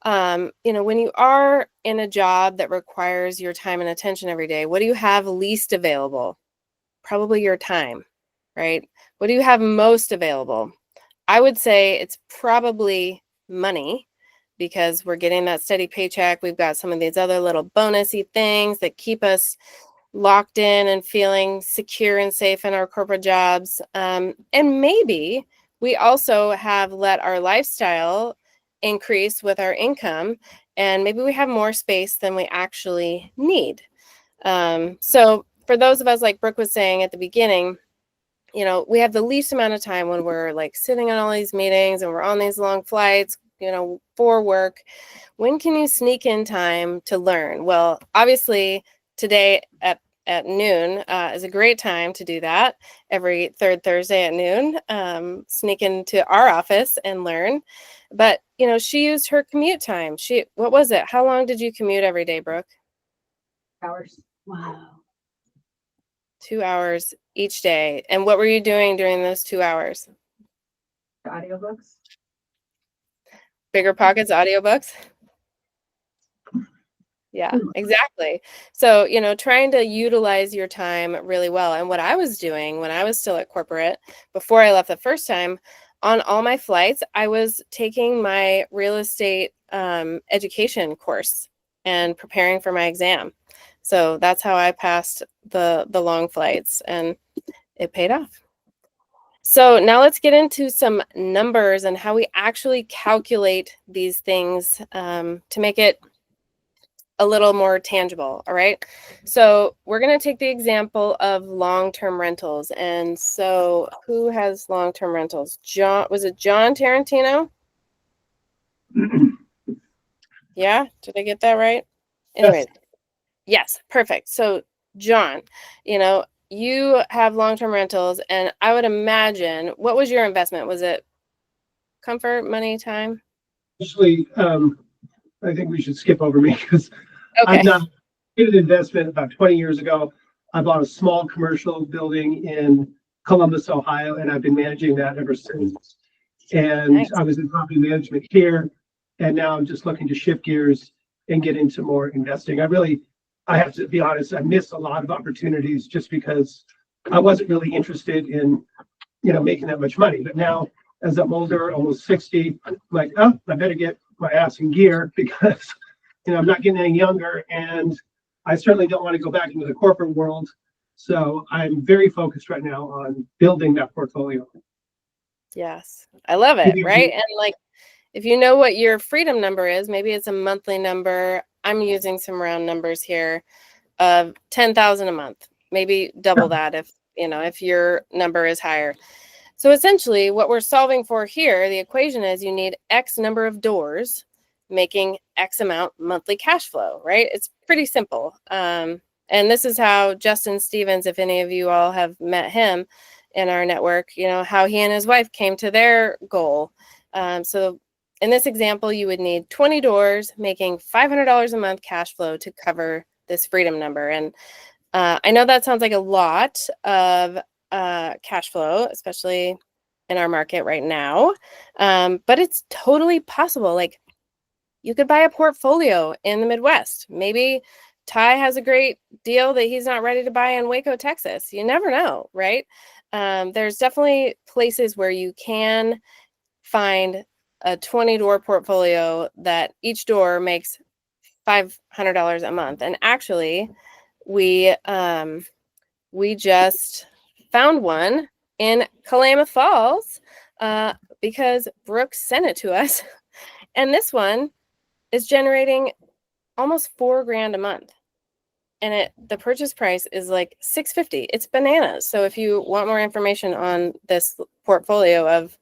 You know, when you are in a job that requires your time and attention every day, what do you have least available? Probably your time, right? What do you have most available? I would say it's probably money, because we're getting that steady paycheck. We've got some of these other little bonusy things that keep us locked in and feeling secure and safe in our corporate jobs. And maybe we also have let our lifestyle increase with our income, and maybe we have more space than we actually need. So for those of us, like Brooke was saying at the beginning, you know, we have the least amount of time when we're like sitting on all these meetings and we're on these long flights, you know, for work. When can you sneak in time to learn? Well, obviously today at at noon is a great time to do that. Every third Thursday at noon, sneak into our office and learn. But, you know, she used her commute time. What was it? How long did you commute every day, Brooke? Hours. Wow. 2 hours each day. And what were you doing during those 2 hours? The audiobooks. Bigger Pockets audiobooks? Yeah, exactly. So, you know, trying to utilize your time really well. And what I was doing when I was still at corporate, before I left the first time, on all my flights, I was taking my real estate education course and preparing for my exam. So that's how I passed the long flights, and it paid off. So now let's get into some numbers and how we actually calculate these things to make it a little more tangible. All right. So we're going to take the example of long-term rentals. And so who has long-term rentals? Was it John Tarantino? Yeah. Did I get that right? Anyways. Yes. Perfect. So John, you know, you have long-term rentals, and I would imagine, what was your investment? Was it comfort, money, time? Actually, I think we should skip over me because Okay. did an investment about 20 years ago. I bought a small commercial building in Columbus, Ohio, and I've been managing that ever since. And Nice. I was in property management here, and now I'm just looking to shift gears and get into more investing. I have to be honest, I missed a lot of opportunities just because I wasn't really interested in, making that much money. But now, as I'm older, almost 60, I'm like, oh, I better get my ass in gear because, I'm not getting any younger, and I certainly don't want to go back into the corporate world. So I'm very focused right now on building that portfolio. Yes. I love it. Right. And like, if you know what your freedom number is, maybe it's a monthly number. I'm using some round numbers here of 10,000 a month, maybe double that if your number is higher. So essentially what we're solving for here, the equation is you need X number of doors making X amount monthly cash flow, right? It's pretty simple. And this is how Justin Stevens, if any of you all have met him in our network, how he and his wife came to their goal. So in this example, you would need 20 doors making $500 a month cash flow to cover this freedom number. And I know that sounds like a lot of cash flow, especially in our market right now, but it's totally possible. Like, you could buy a portfolio in the Midwest. Maybe Ty has a great deal that he's not ready to buy in Waco, Texas. You never know, right? There's definitely places where you can find a 20-door portfolio that each door makes $500 a month. And actually, we just found one in Klamath Falls because Brooke sent it to us. And this one is generating almost $4,000 a month. And the purchase price is like $650. It's bananas. So if you want more information on this portfolio of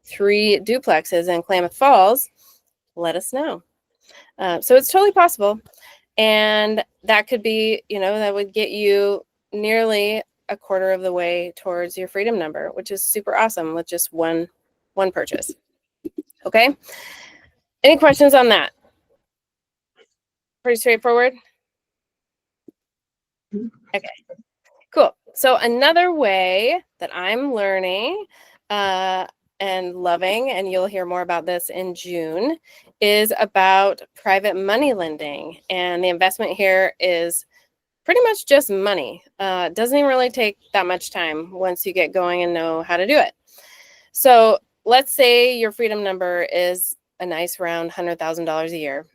3 duplexes in Klamath Falls, let us know. So it's totally possible. And that could be, that would get you nearly a quarter of the way towards your freedom number, which is super awesome with just one purchase. Okay. Any questions on that? Pretty straightforward. Okay, cool. So another way that I'm learning and loving, and you'll hear more about this in June, is about private money lending. And the investment here is pretty much just money. It doesn't even really take that much time once you get going and know how to do it. So let's say your freedom number is a nice round $100,000 a year.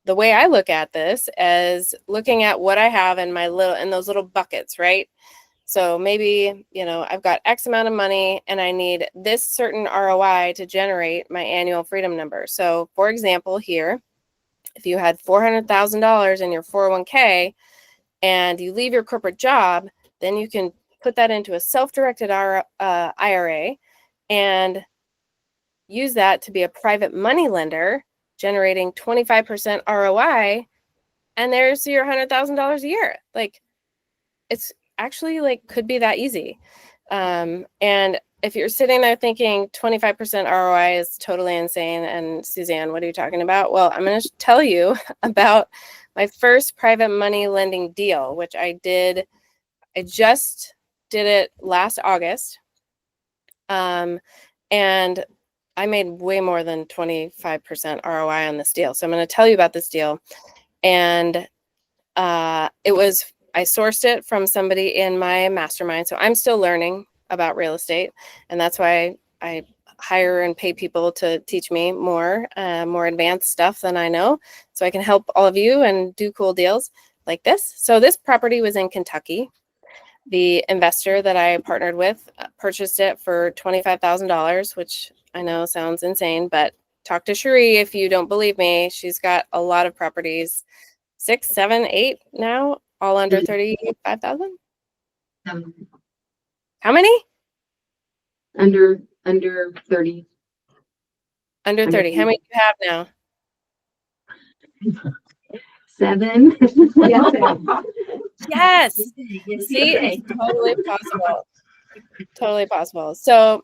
The way I look at this is looking at what I have in those little buckets, right? So maybe, I've got X amount of money and I need this certain ROI to generate my annual freedom number. So for example, here, if you had $400,000 in your 401k and you leave your corporate job, then you can put that into a self-directed IRA and use that to be a private money lender, generating 25% ROI, and there's your $100,000 a year. Like, it's actually like could be that easy. And if you're sitting there thinking 25% ROI is totally insane, and Suzanne, what are you talking about? Well, I'm going to tell you about my first private money lending deal, which I just did it last August. And I made way more than 25% ROI on this deal. So I'm going to tell you about this deal. And I sourced it from somebody in my mastermind. So I'm still learning about real estate. And that's why I hire and pay people to teach me more advanced stuff than I know. So I can help all of you and do cool deals like this. So this property was in Kentucky. The investor that I partnered with purchased it for $25,000, which I know sounds insane, but talk to Cherie if you don't believe me. She's got a lot of properties, 6, 7, 8 now, all under 35,000. How many? Under 30. Under 30. How many do you have now? 7. Yes. See, it's totally possible. Totally possible. So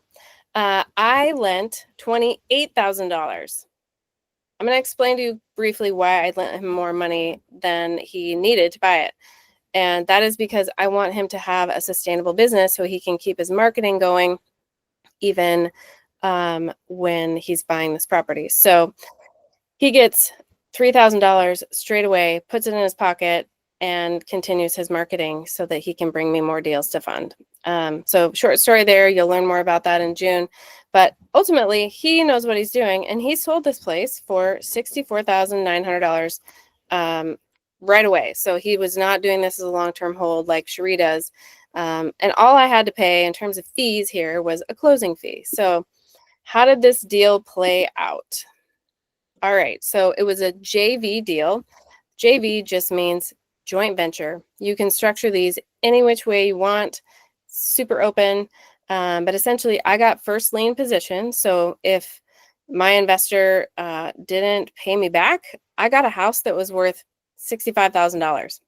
I lent $28,000. I'm going to explain to you briefly why I lent him more money than he needed to buy it. And that is because I want him to have a sustainable business so he can keep his marketing going even when he's buying this property. So he gets $3,000 straight away, puts it in his pocket, and continues his marketing so that he can bring me more deals to fund. So short story there, you'll learn more about that in June. But ultimately, he knows what he's doing, and he sold this place for $64,900 right away. So he was not doing this as a long-term hold like Cherie does. And all I had to pay in terms of fees here was a closing fee. So how did this deal play out? All right, so it was a JV deal. JV just means joint venture. You can structure these any which way you want, super open. But essentially, I got first lien position. So if my investor didn't pay me back, I got a house that was worth $65,000,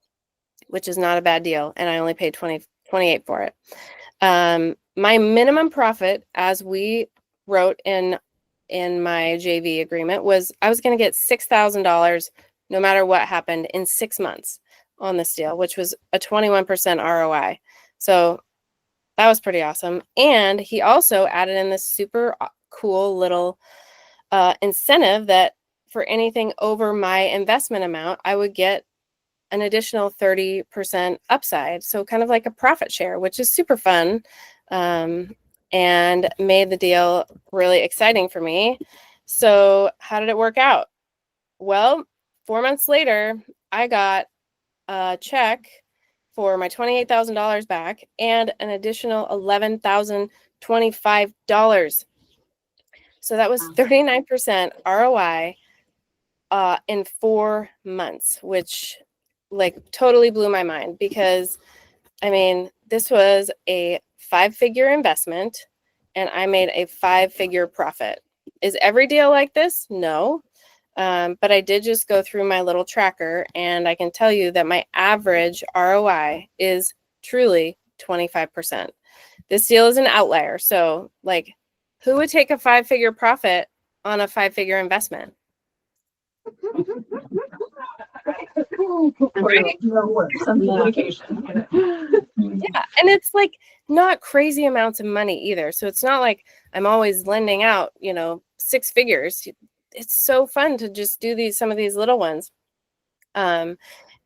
which is not a bad deal. And I only paid $28,000 for it. My minimum profit, as we wrote in my JV agreement, was I was going to get $6,000 no matter what happened in 6 months on this deal, which was a 21% ROI. So that was pretty awesome. And he also added in this super cool little incentive that for anything over my investment amount, I would get an additional 30% upside. So kind of like a profit share, which is super fun. And made the deal really exciting for me. So how did it work out? Well, 4 months later, I got a check for my $28,000 back and an additional $11,025. So that was 39% ROI in 4 months, which like totally blew my mind because I mean, this was a 5-figure investment and I made a 5-figure profit. Is every deal like this? No. But I did just go through my little tracker and I can tell you that my average ROI is truly 25%. This deal is an outlier. So like who would take a 5-figure profit on a 5-figure investment? Right? Yeah, and it's like not crazy amounts of money either. So it's not like I'm always lending out, 6 figures. It's so fun to just do some of these little ones. And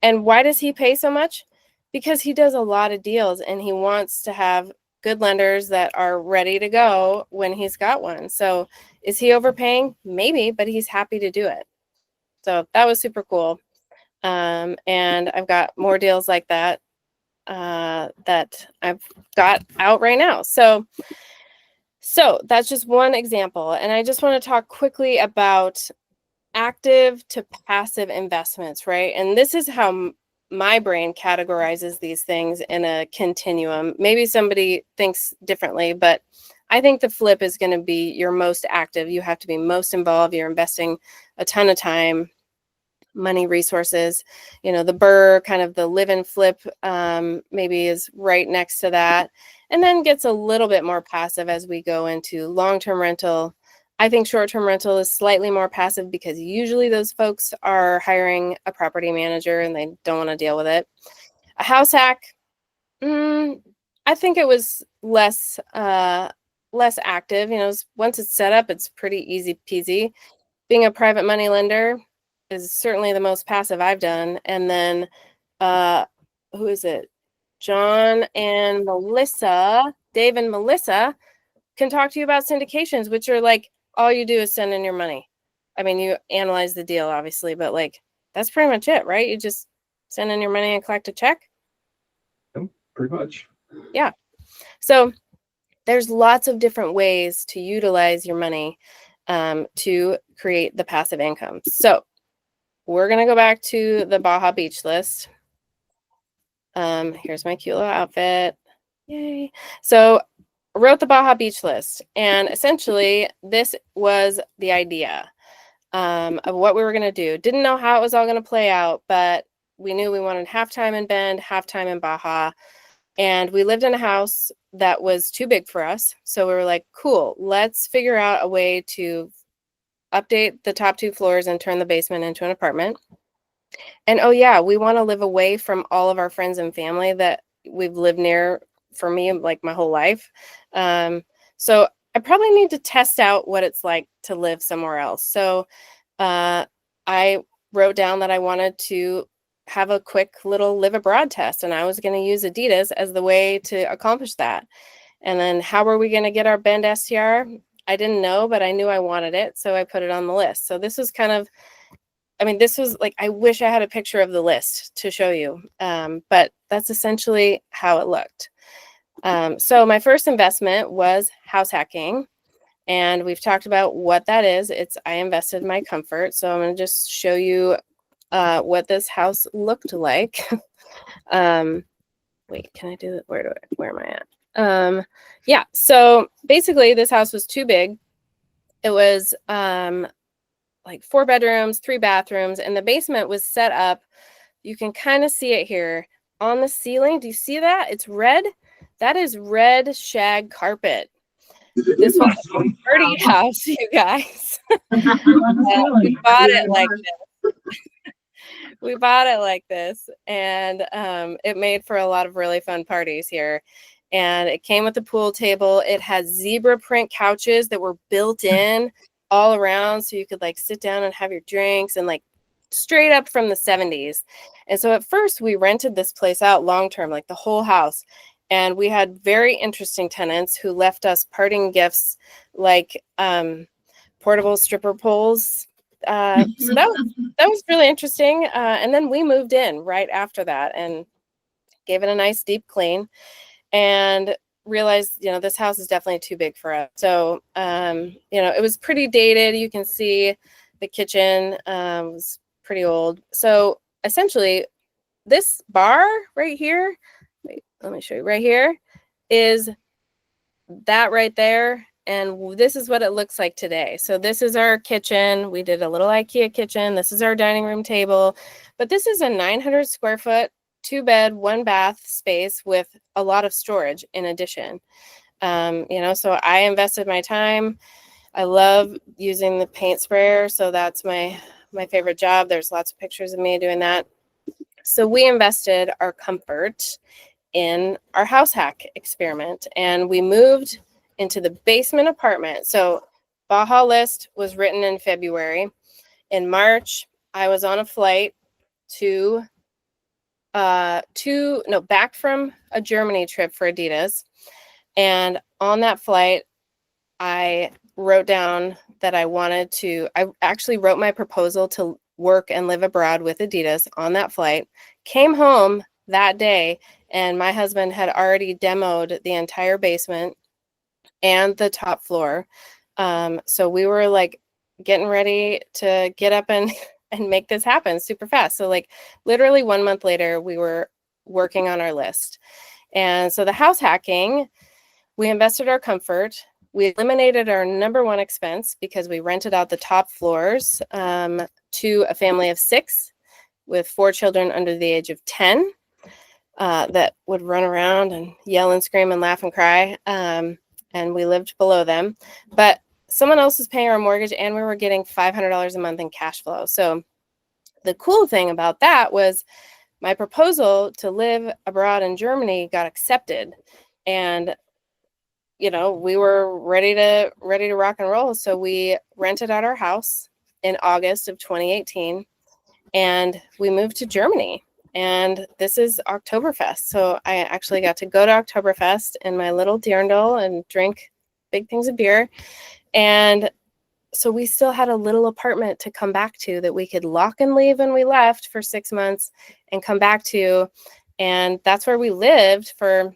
why does he pay so much? Because he does a lot of deals and he wants to have good lenders that are ready to go when he's got one. So is he overpaying? Maybe, but he's happy to do it. So that was super cool. And I've got more deals like that that I've got out right now. So that's just one example. And I just want to talk quickly about active to passive investments, right? And this is how my brain categorizes these things in a continuum. Maybe somebody thinks differently, but I think the flip is going to be your most active. You have to be most involved. You're investing a ton of time, money resources. You know, the BRRRR, kind of the live and flip, maybe is right next to that, and then gets a little bit more passive as we go into long-term rental. I think short-term rental is slightly more passive because usually those folks are hiring a property manager and they don't want to deal with it. A house hack, I think it was less active. You know, once it's set up, it's pretty easy peasy. Being a private money lender is certainly the most passive I've done. And then, who is it? John and Melissa, Dave and Melissa can talk to you about syndications, which are like, all you do is send in your money. I mean, you analyze the deal, obviously, but like, that's pretty much it, right? You just send in your money and collect a check. Pretty much. Yeah. So there's lots of different ways to utilize your money to create the passive income. So we're going to go back to the Baja Beach list. Here's my cute little outfit. Yay. So I wrote the Baja Beach list, and essentially this was the idea of what we were going to do. Didn't know how it was all going to play out, but we knew we wanted half-time in Bend, half-time in Baja. And we lived in a house that was too big for us. So we were like, cool, let's figure out a way to update the top 2 floors and turn the basement into an apartment. And oh yeah, we want to live away from all of our friends and family that we've lived near for me, like my whole life. So I probably need to test out what it's like to live somewhere else. So I wrote down that I wanted to have a quick little live abroad test, and I was going to use Adidas as the way to accomplish that. And then how were we going to get our Bend STR? I didn't know, but I knew I wanted it, so I put it on the list. So this was kind of, I mean, this was like, I wish I had a picture of the list to show you, but that's essentially how it looked. So my first investment was house hacking, and we've talked about what that is. I invested my comfort. So I'm going to just show you what this house looked like. Wait, can I do it? Where am I at? Yeah, so basically this house was too big. It was like 4 bedrooms, 3 bathrooms, and the basement was set up. You can kind of see it here on the ceiling. Do you see that? It's red. That is red shag carpet. This was a party house, you guys. We bought it like this. We bought it like this, and it made for a lot of really fun parties here. And it came with a pool table. It had zebra print couches that were built in all around, so you could like sit down and have your drinks, and like straight up from the 70s. And so at first we rented this place out long term, like the whole house. And we had very interesting tenants who left us parting gifts like portable stripper poles. So that was really interesting. And then we moved in right after that and gave it a nice deep clean and realized, you know, this house is definitely too big for us. So, you know, it was pretty dated. You can see the kitchen was pretty old. So essentially this bar right here, wait, let me show you right here, is that right there. And this is what it looks like today. So this is our kitchen. We did a little IKEA kitchen. This is our dining room table. But this is a 900 square foot, 2-bed, 1-bath space with a lot of storage in addition. You know, so I invested my time. I love using the paint sprayer. So that's my favorite job. There's lots of pictures of me doing that. So we invested our comfort in our house hack experiment, and we moved into the basement apartment. So Baja list was written in February. In March, I was on a flight back from a Germany trip for Adidas. And on that flight, I wrote down that I actually wrote my proposal to work and live abroad with Adidas on that flight, came home that day, and my husband had already demoed the entire basement and the top floor. So we were like getting ready to get up and make this happen super fast. So like literally 1 month later, we were working on our list. And so the house hacking, we invested our comfort. we eliminated our number one expense because we rented out the top floors to a family of 6 with 4 children under the age of 10 that would run around and yell and scream and laugh and cry. And we lived below them. But someone else was paying our mortgage, and we were getting $500 a month in cash flow. So the cool thing about that was my proposal to live abroad in Germany got accepted. And we were ready to rock and roll. So we rented out our house in August of 2018, and we moved to Germany. And this is Oktoberfest. So I actually got to go to Oktoberfest in my little Dirndl and drink big things of beer. And so we still had a little apartment to come back to that we could lock and leave when we left for 6 months and come back to. And that's where we lived for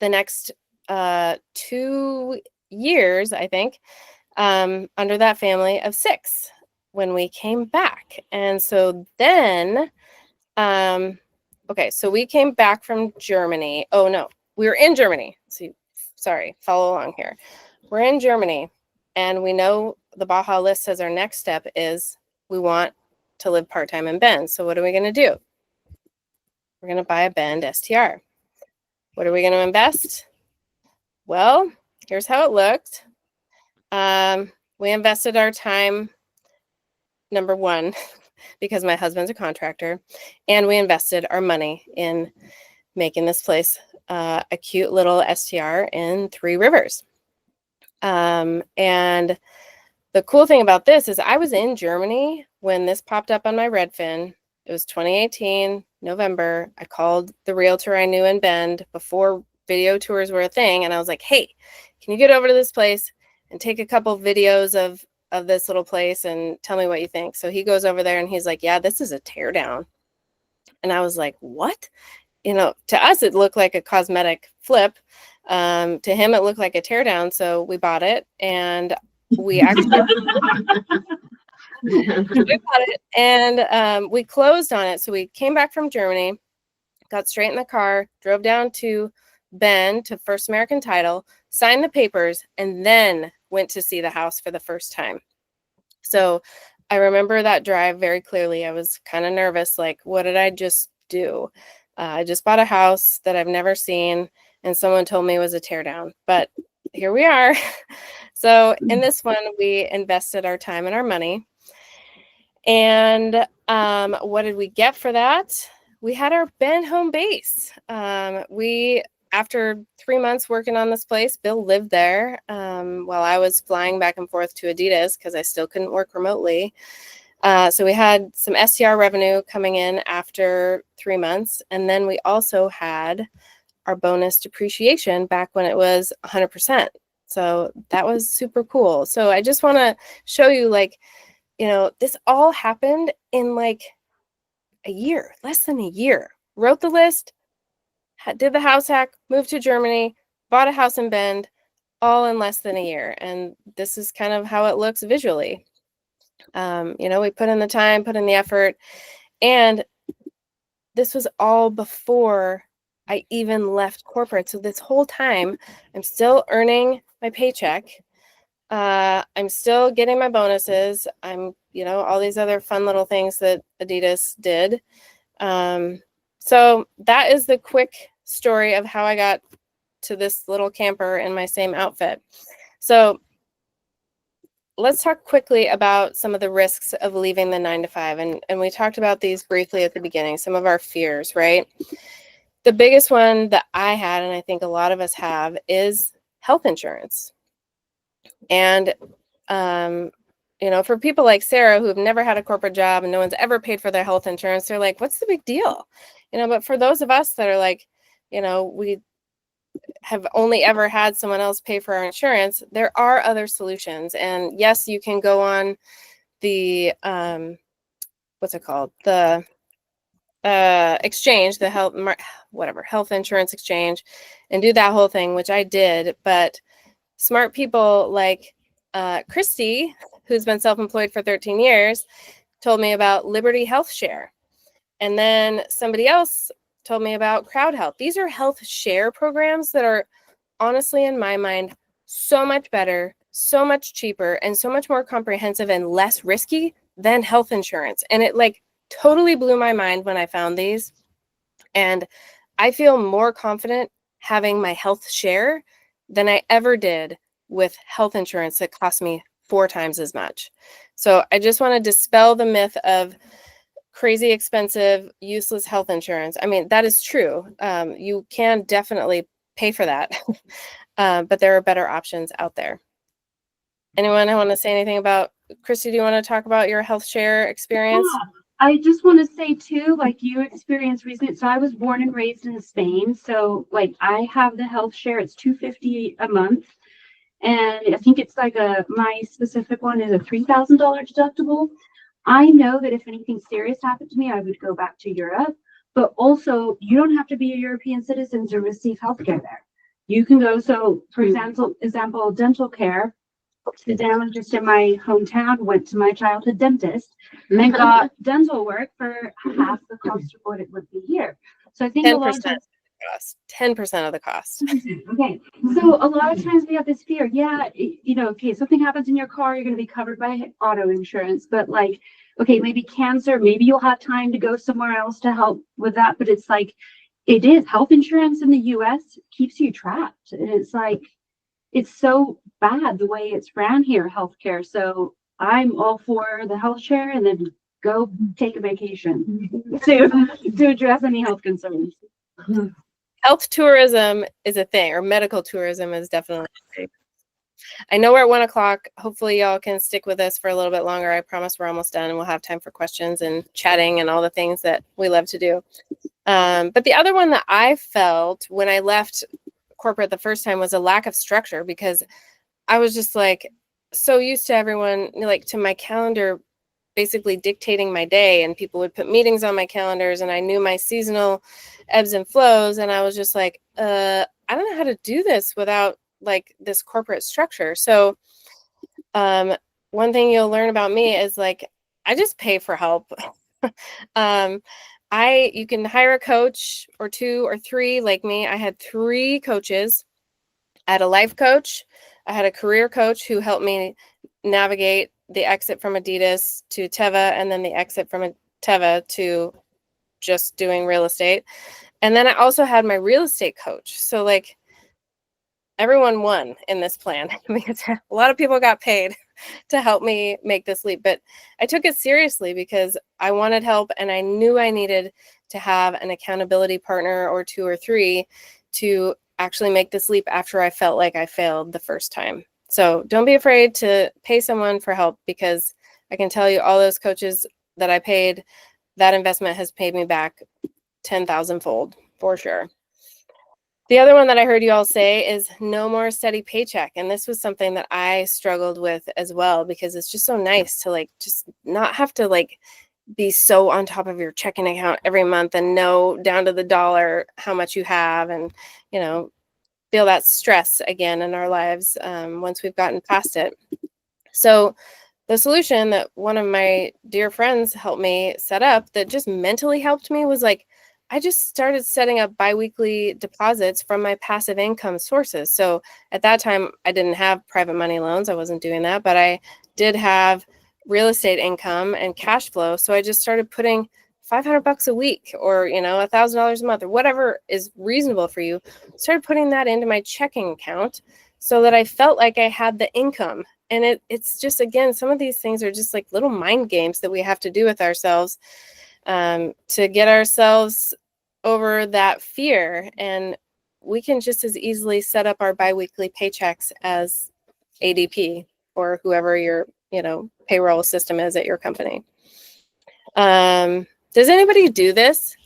the next 2 years, I think, under that family of 6 when we came back. And so then, okay, so we came back from Germany. Oh, no, we were in Germany. Sorry, follow along here. We're in Germany, and we know the Baja list says our next step is we want to live part-time in Bend. So what are we going to do? We're going to buy a Bend STR. What are we going to invest? Well, here's how it looked. We invested our time, number one, because my husband's a contractor, and we invested our money in making this place a cute little STR in 3 Rivers. And the cool thing about this is I was in Germany when this popped up on my Redfin. It was 2018, November. I called the realtor I knew in Bend before video tours were a thing. And I was like, hey, can you get over to this place and take a couple of videos of this little place and tell me what you think? So he goes over there and he's like, yeah, this is a teardown. And I was like, what? To us, it looked like a cosmetic flip. To him, it looked like a teardown. So we bought it, and we actually we bought it, and we closed on it. So we came back from Germany, got straight in the car, drove down to Bend to First American Title, signed the papers, and then went to see the house for the first time. So I remember that drive very clearly. I was kind of nervous, like, what did I just do? I just bought a house that I've never seen, and someone told me it was a teardown, but here we are. So in this one, we invested our time and our money. And what did we get for that? We had our Bend home base. After 3 months working on this place, Bill lived there while I was flying back and forth to Adidas because I still couldn't work remotely. So we had some STR revenue coming in after 3 months. And then we also had our bonus depreciation back when it was 100%. So that was super cool. So I just want to show you, this all happened in like a year, less than a year. Wrote the list, did the house hack, moved to Germany, bought a house in Bend, all in less than a year. And this is kind of how it looks visually. We put in the time, put in the effort, and this was all before I even left corporate. So this whole time, I'm still earning my paycheck. I'm still getting my bonuses. I'm, all these other fun little things that Adidas did. So that is the quick story of how I got to this little camper in my same outfit. So let's talk quickly about some of the risks of leaving the 9-to-5. And we talked about these briefly at the beginning, some of our fears, right? The biggest one that I had, and I think a lot of us have, is health insurance. And, for people like Sarah, who have never had a corporate job and no one's ever paid for their health insurance, they're like, what's the big deal? But for those of us that are like, we have only ever had someone else pay for our insurance, there are other solutions. And yes, you can go on the, what's it called? The exchange, the health insurance exchange, and do that whole thing, which I did. But smart people like Christy, who's been self-employed for 13 years, told me about Liberty Health Share. And then somebody else told me about Crowd Health. These are health share programs that are honestly, in my mind, so much better, so much cheaper, and so much more comprehensive and less risky than health insurance. And it like totally blew my mind when I found these. And I feel more confident having my health share than I ever did with health insurance that cost me 4 times as much. So I just want to dispel the myth of crazy expensive, useless health insurance. I mean, that is true. You can definitely pay for that, but there are better options out there. Anyone want to say anything about, Christy, do you want to talk about your health share experience? Yeah, I just want to say too, like you experienced recently. So I was born and raised in Spain. So like I have the health share. It's $250 a month. And I think it's like my specific one is a $3,000 deductible. I know that if anything serious happened to me, I would go back to Europe. But also, you don't have to be a European citizen to receive healthcare there. You can go. So, for example, dental care. Suzanne, just in my hometown, went to my childhood dentist and got dental work for half the cost of what it would be here. So I think 10% a lot of times, 10% of the cost. okay. So a lot of times we have this fear. Yeah, okay, something happens in your car, you're going to be covered by auto insurance. But like, okay, maybe cancer, maybe you'll have time to go somewhere else to help with that. But it's like, it is health insurance in the US keeps you trapped. And it's like, it's so bad the way it's ran here, healthcare. So I'm all for the health share and then go take a vacation to address any health concerns. Health tourism is a thing, or medical tourism is definitely a thing. I know we're at 1 o'clock. Hopefully y'all can stick with us for a little bit longer. I promise we're almost done and we'll have time for questions and chatting and all the things that we love to do. But the other one that I felt when I left corporate the first time was a lack of structure, because I was just like so used to everyone, like to my calendar basically dictating my day, and people would put meetings on my calendars and I knew my seasonal ebbs and flows, and I was just like, I don't know how to do this without like this corporate structure. So one thing you'll learn about me is like I just pay for help. You can hire a coach or 2 or 3 like me. I had 3 coaches. I had a life coach, I had a career coach who helped me navigate the exit from Adidas to Teva, and then the exit from Teva to just doing real estate. And then I also had my real estate coach. So like everyone won in this plan because a lot of people got paid to help me make this leap. But I took it seriously because I wanted help, and I knew I needed to have an accountability partner or 2 or 3 to actually make this leap after I felt like I failed the first time. So don't be afraid to pay someone for help, because I can tell you all those coaches that I paid, that investment has paid me back 10,000-fold for sure. The other one that I heard you all say is no more steady paycheck. And this was something that I struggled with as well, because it's just so nice to like just not have to like be so on top of your checking account every month and know down to the dollar how much you have, and feel that stress again in our lives once we've gotten past it. So the solution that one of my dear friends helped me set up that just mentally helped me was like, I just started setting up biweekly deposits from my passive income sources. So at that time, I didn't have private money loans. I wasn't doing that, but I did have real estate income and cash flow. So I just started putting $500 a week, or $1,000 a month, or whatever is reasonable for you. Started putting that into my checking account so that I felt like I had the income. And it's just, again, some of these things are just like little mind games that we have to do with ourselves to get ourselves over that fear. And we can just as easily set up our biweekly paychecks as ADP or whoever your payroll system is at your company. Does anybody do this?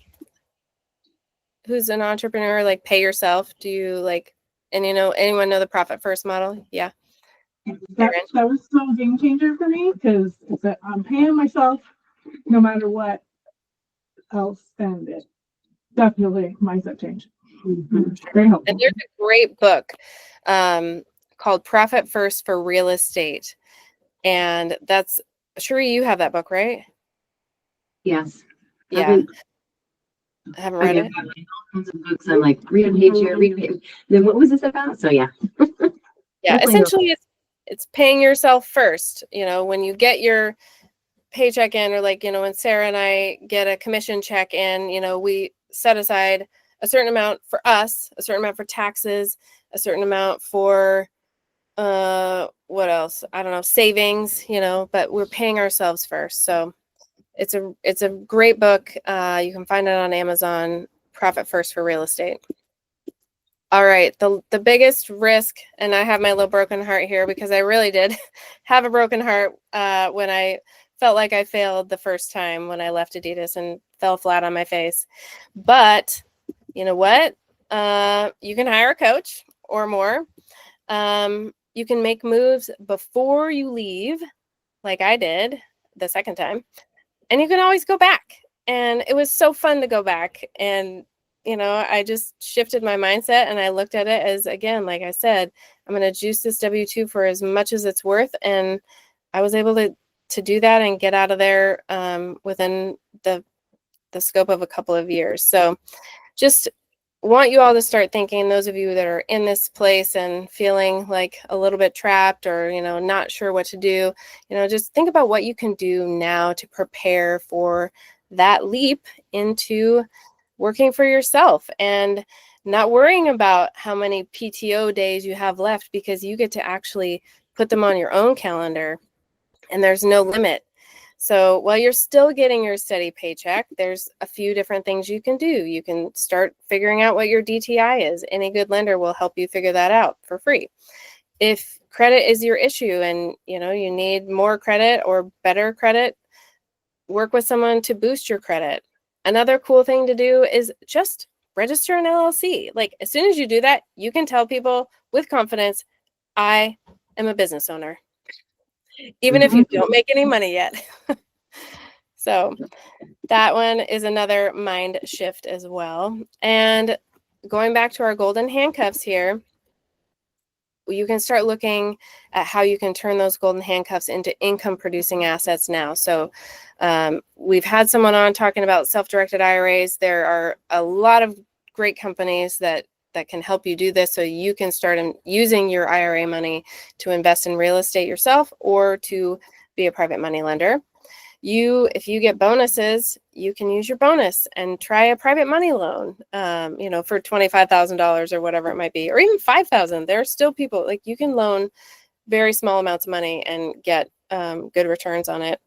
Who's an entrepreneur, like pay yourself? Do you like, and anyone know the profit first model? Yeah. That was so game changer for me, because I'm paying myself no matter what else, and it definitely mindset change. Very helpful. And there's a great book called Profit First for Real Estate. And that's, Cherie, you have that book, right? Yes. Yeah. I haven't read it. All kinds of books. I'm like, read a page here, read a page. Then what was this about? So yeah. Yeah, Definitely go. essentially it's paying yourself first. You know, when you get your paycheck in, or like, you know, when Sarah and I get a commission check in, you know, we set aside a certain amount for us, a certain amount for taxes, a certain amount for what else? I don't know, savings, you know, but we're paying ourselves first. So it's a great book. You can find it on Amazon, Profit First for Real Estate. All right, the biggest risk, and I have my little broken heart here because I really did have a broken heart when I felt like I failed the first time when I left Adidas and fell flat on my face. But you know what? You can hire a coach or more. You can make moves before you leave, like I did the second time, and you can always go back. And it was so fun to go back. And, you know, I just shifted my mindset and I looked at it as, again, like I said, I'm going to juice this W-2 for as much as it's worth. And I was able to do that and get out of there within the scope of a couple of years. So just want you all to start thinking, those of you that are in this place and feeling like a little bit trapped or, you know, not sure what to do, you know, just think about what you can do now to prepare for that leap into working for yourself and not worrying about how many PTO days you have left, because you get to actually put them on your own calendar and there's no limit. So while you're still getting your steady paycheck, there's a few different things you can do. You can start figuring out what your DTI is. Any good lender will help you figure that out for free. If credit is your issue and you know you need more credit or better credit, work with someone to boost your credit. Another cool thing to do is just register an LLC. Like as soon as you do that, you can tell people with confidence, I am a business owner, even if you don't make any money yet. So that one is another mind shift as well. And going back to our golden handcuffs here, you can start looking at how you can turn those golden handcuffs into income producing assets now. So we've had someone on talking about self-directed IRAs. There are a lot of great companies that can help you do this, so you can start using your IRA money to invest in real estate yourself or to be a private money lender. If you get bonuses, you can use your bonus and try a private money loan, you know, for $25,000 or whatever it might be, or even $5,000. There are still people, like, you can loan very small amounts of money and get good returns on it.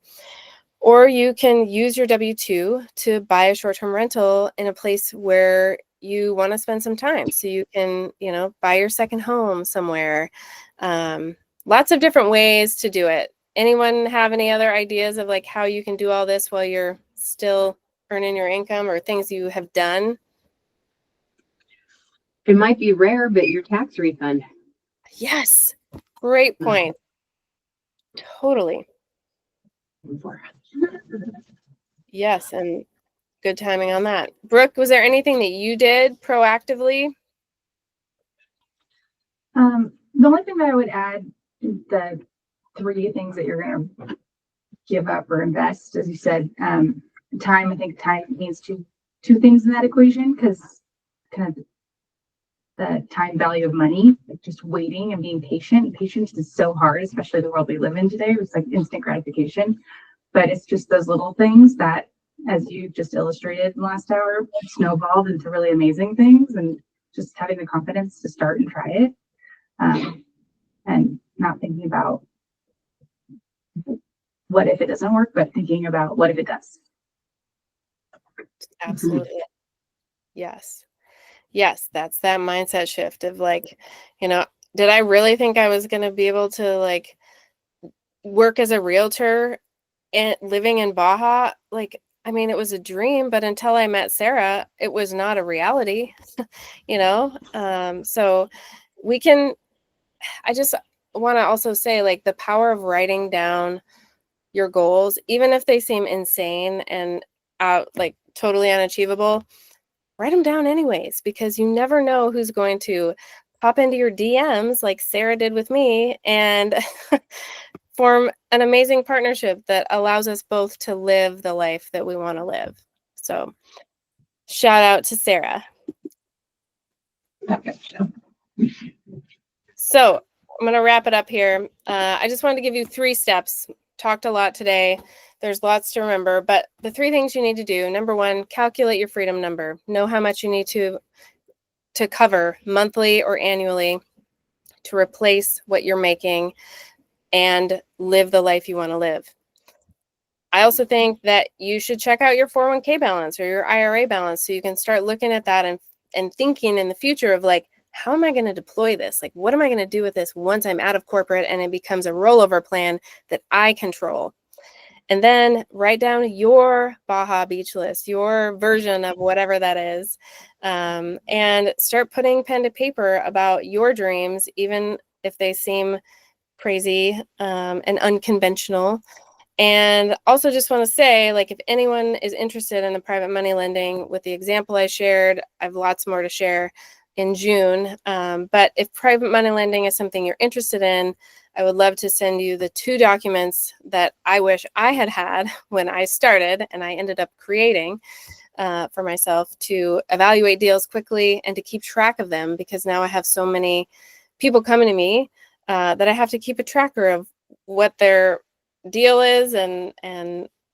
Or you can use your W-2 to buy a short-term rental in a place where you want to spend some time. So you can, you know, buy your second home somewhere. Lots of different ways to do it. Anyone have any other ideas of like how you can do all this while you're still earning your income, or things you have done? It might be rare, but your tax refund. Yes, great point. Totally. Yes, and good timing on that. Brooke, was there anything that you did proactively? The only thing that I would add is the 3 things that you're going to give up or invest, as you said, time. I think time means two things in that equation, because kind of the time value of money, like just waiting and being patient. Patience is so hard, especially the world we live in today. It's like instant gratification, but it's just those little things that, as you just illustrated in the last hour, snowballed into really amazing things, and just having the confidence to start and try it, and not thinking about what if it doesn't work, but thinking about what if it does. Absolutely. Yes. Yes, that's that mindset shift of like, you know, did I really think I was going to be able to like work as a realtor and living in Baja? Like, I mean, it was a dream, but until I met Sarah, it was not a reality, you know? So we can, I just want to also say like the power of writing down your goals, even if they seem insane and out like totally unachievable, write them down anyways, because you never know who's going to pop into your DMs like Sarah did with me and form an amazing partnership that allows us both to live the life that we want to live. So shout out to Sarah. So I'm gonna wrap it up here. I just wanted to give you 3 steps. Talked a lot today. There's lots to remember, but the 3 things you need to do. Number 1, calculate your freedom number. Know how much you need to cover monthly or annually to replace what you're making and live the life you want to live. I also think that you should check out your 401k balance or your IRA balance so you can start looking at that and thinking in the future of like, how am I going to deploy this? Like, what am I going to do with this once I'm out of corporate and it becomes a rollover plan that I control? And then write down your Baja Beach list, your version of whatever that is, and start putting pen to paper about your dreams, even if they seem crazy and unconventional. And also just want to say, like, if anyone is interested in the private money lending with the example I shared, I have lots more to share in June. But if private money lending is something you're interested in, I would love to send you the 2 documents that I wish I had had when I started and I ended up creating for myself to evaluate deals quickly and to keep track of them, because now I have so many people coming to me that I have to keep a tracker of what their deal is and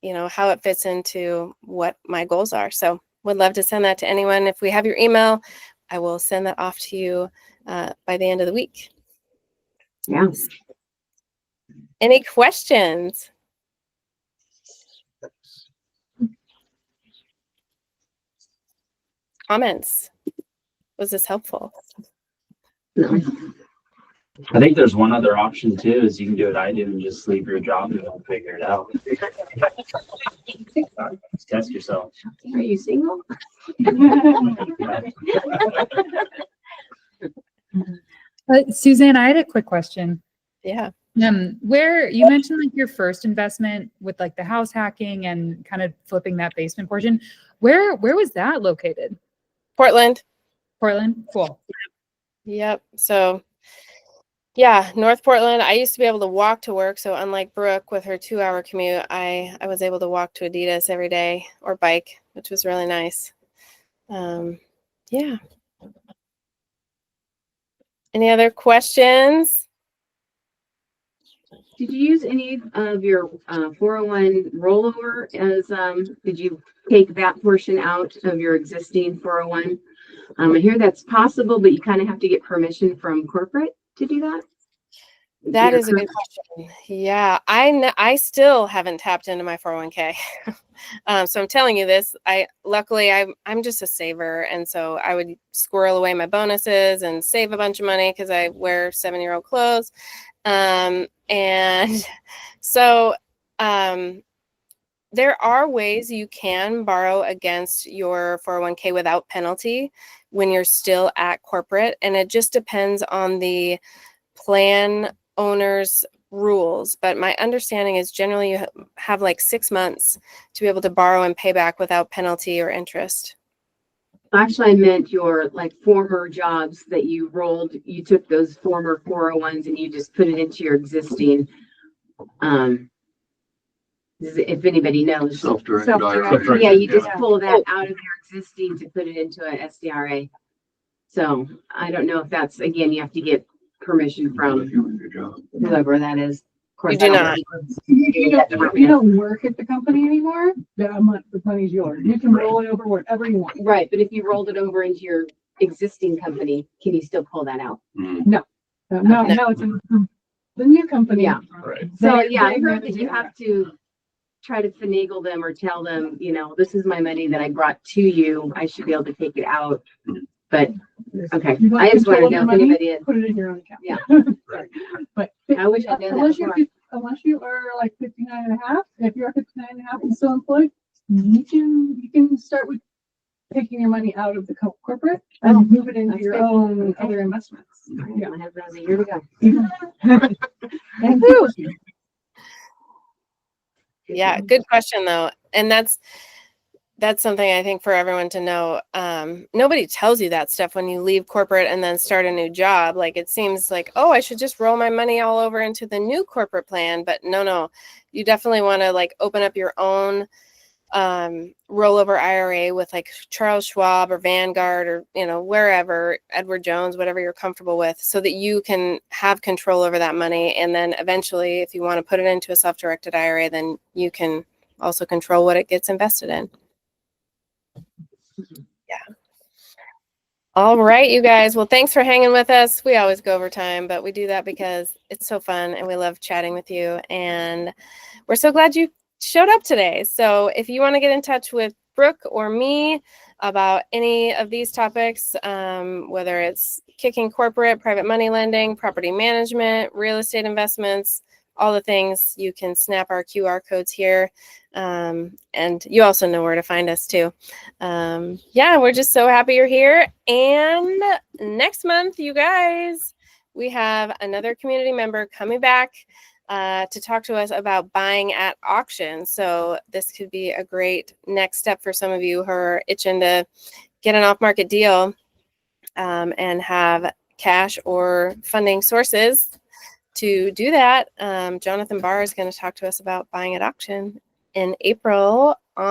you know how it fits into what my goals are. So would love to send that to anyone. If we have your email, I will send that off to you by the end of the week. Yeah. Any questions? Comments? Was this helpful? I think there's one other option too, is you can do what I do and just leave your job and don't figure it out. Test yourself. Are you single? Suzanne, I had a quick question. Yeah. Where you mentioned like your first investment with like the house hacking and kind of flipping that basement portion, where was that located? Portland. Portland? Cool. Yep. So yeah, North Portland. I used to be able to walk to work. So unlike Brooke with her 2-hour commute, I was able to walk to Adidas every day or bike, which was really nice. Yeah. Any other questions? Did you use any of your 401 rollover as, did you take that portion out of your existing 401? I hear that's possible, but you kind of have to get permission from corporate to do that. That is a good question. Yeah, I still haven't tapped into my 401k. So I'm telling you this. Luckily I'm just a saver, and so I would squirrel away my bonuses and save a bunch of money because I wear 7-year-old clothes. And so there are ways you can borrow against your 401k without penalty when you're still at corporate, and it just depends on the plan owner's rules. But my understanding is generally you have like 6 months to be able to borrow and pay back without penalty or interest. Actually, I meant your like former jobs that you took those former 401s and you just put it into your existing, if anybody knows. Self-directed IRA. Yeah, you just pull that out of your existing to put it into an SDRA. So I don't know if that's, again, you have to get permission from whoever that is. Of course, You do not. You don't work at the company anymore, the money's yours. You can roll it over wherever you want. Right, but if you rolled it over into your existing company, can you still pull that out? No, it's in the new company. Yeah. Right. So yeah, I heard that you have to try to finagle them or tell them, this is my money that I brought to you. I should be able to take it out. But okay, I just want to know if anybody is. Put it in your own account. Yeah. But I wish I knew that. Unless you are like 59 and a half, if you're 59 and a half and still employed, you can start with taking your money out of the corporate and move it into your own other investments. Yeah, I have that a year to go. And Yeah, good question though. And that's something I think for everyone to know. Nobody tells you that stuff when you leave corporate and then start a new job. Like it seems like, oh, I should just roll my money all over into the new corporate plan. But no, you definitely want to like open up your own rollover IRA with like Charles Schwab or Vanguard or, wherever, Edward Jones, whatever you're comfortable with, so that you can have control over that money. And then eventually, if you want to put it into a self-directed IRA, then you can also control what it gets invested in. Yeah. All right, you guys. Well, thanks for hanging with us. We always go over time, but we do that because it's so fun and we love chatting with you. And we're so glad you showed up today. So if you want to get in touch with Brooke or me about any of these topics, whether it's kicking corporate, private money lending, property management, real estate investments, all the things, you can snap our QR codes here. And you also know where to find us too. Yeah, we're just so happy you're here. And next month, you guys, we have another community member coming back to talk to us about buying at auction. So this could be a great next step for some of you who are itching to get an off-market deal and have cash or funding sources to do that. Jonathan Barr is going to talk to us about buying at auction in April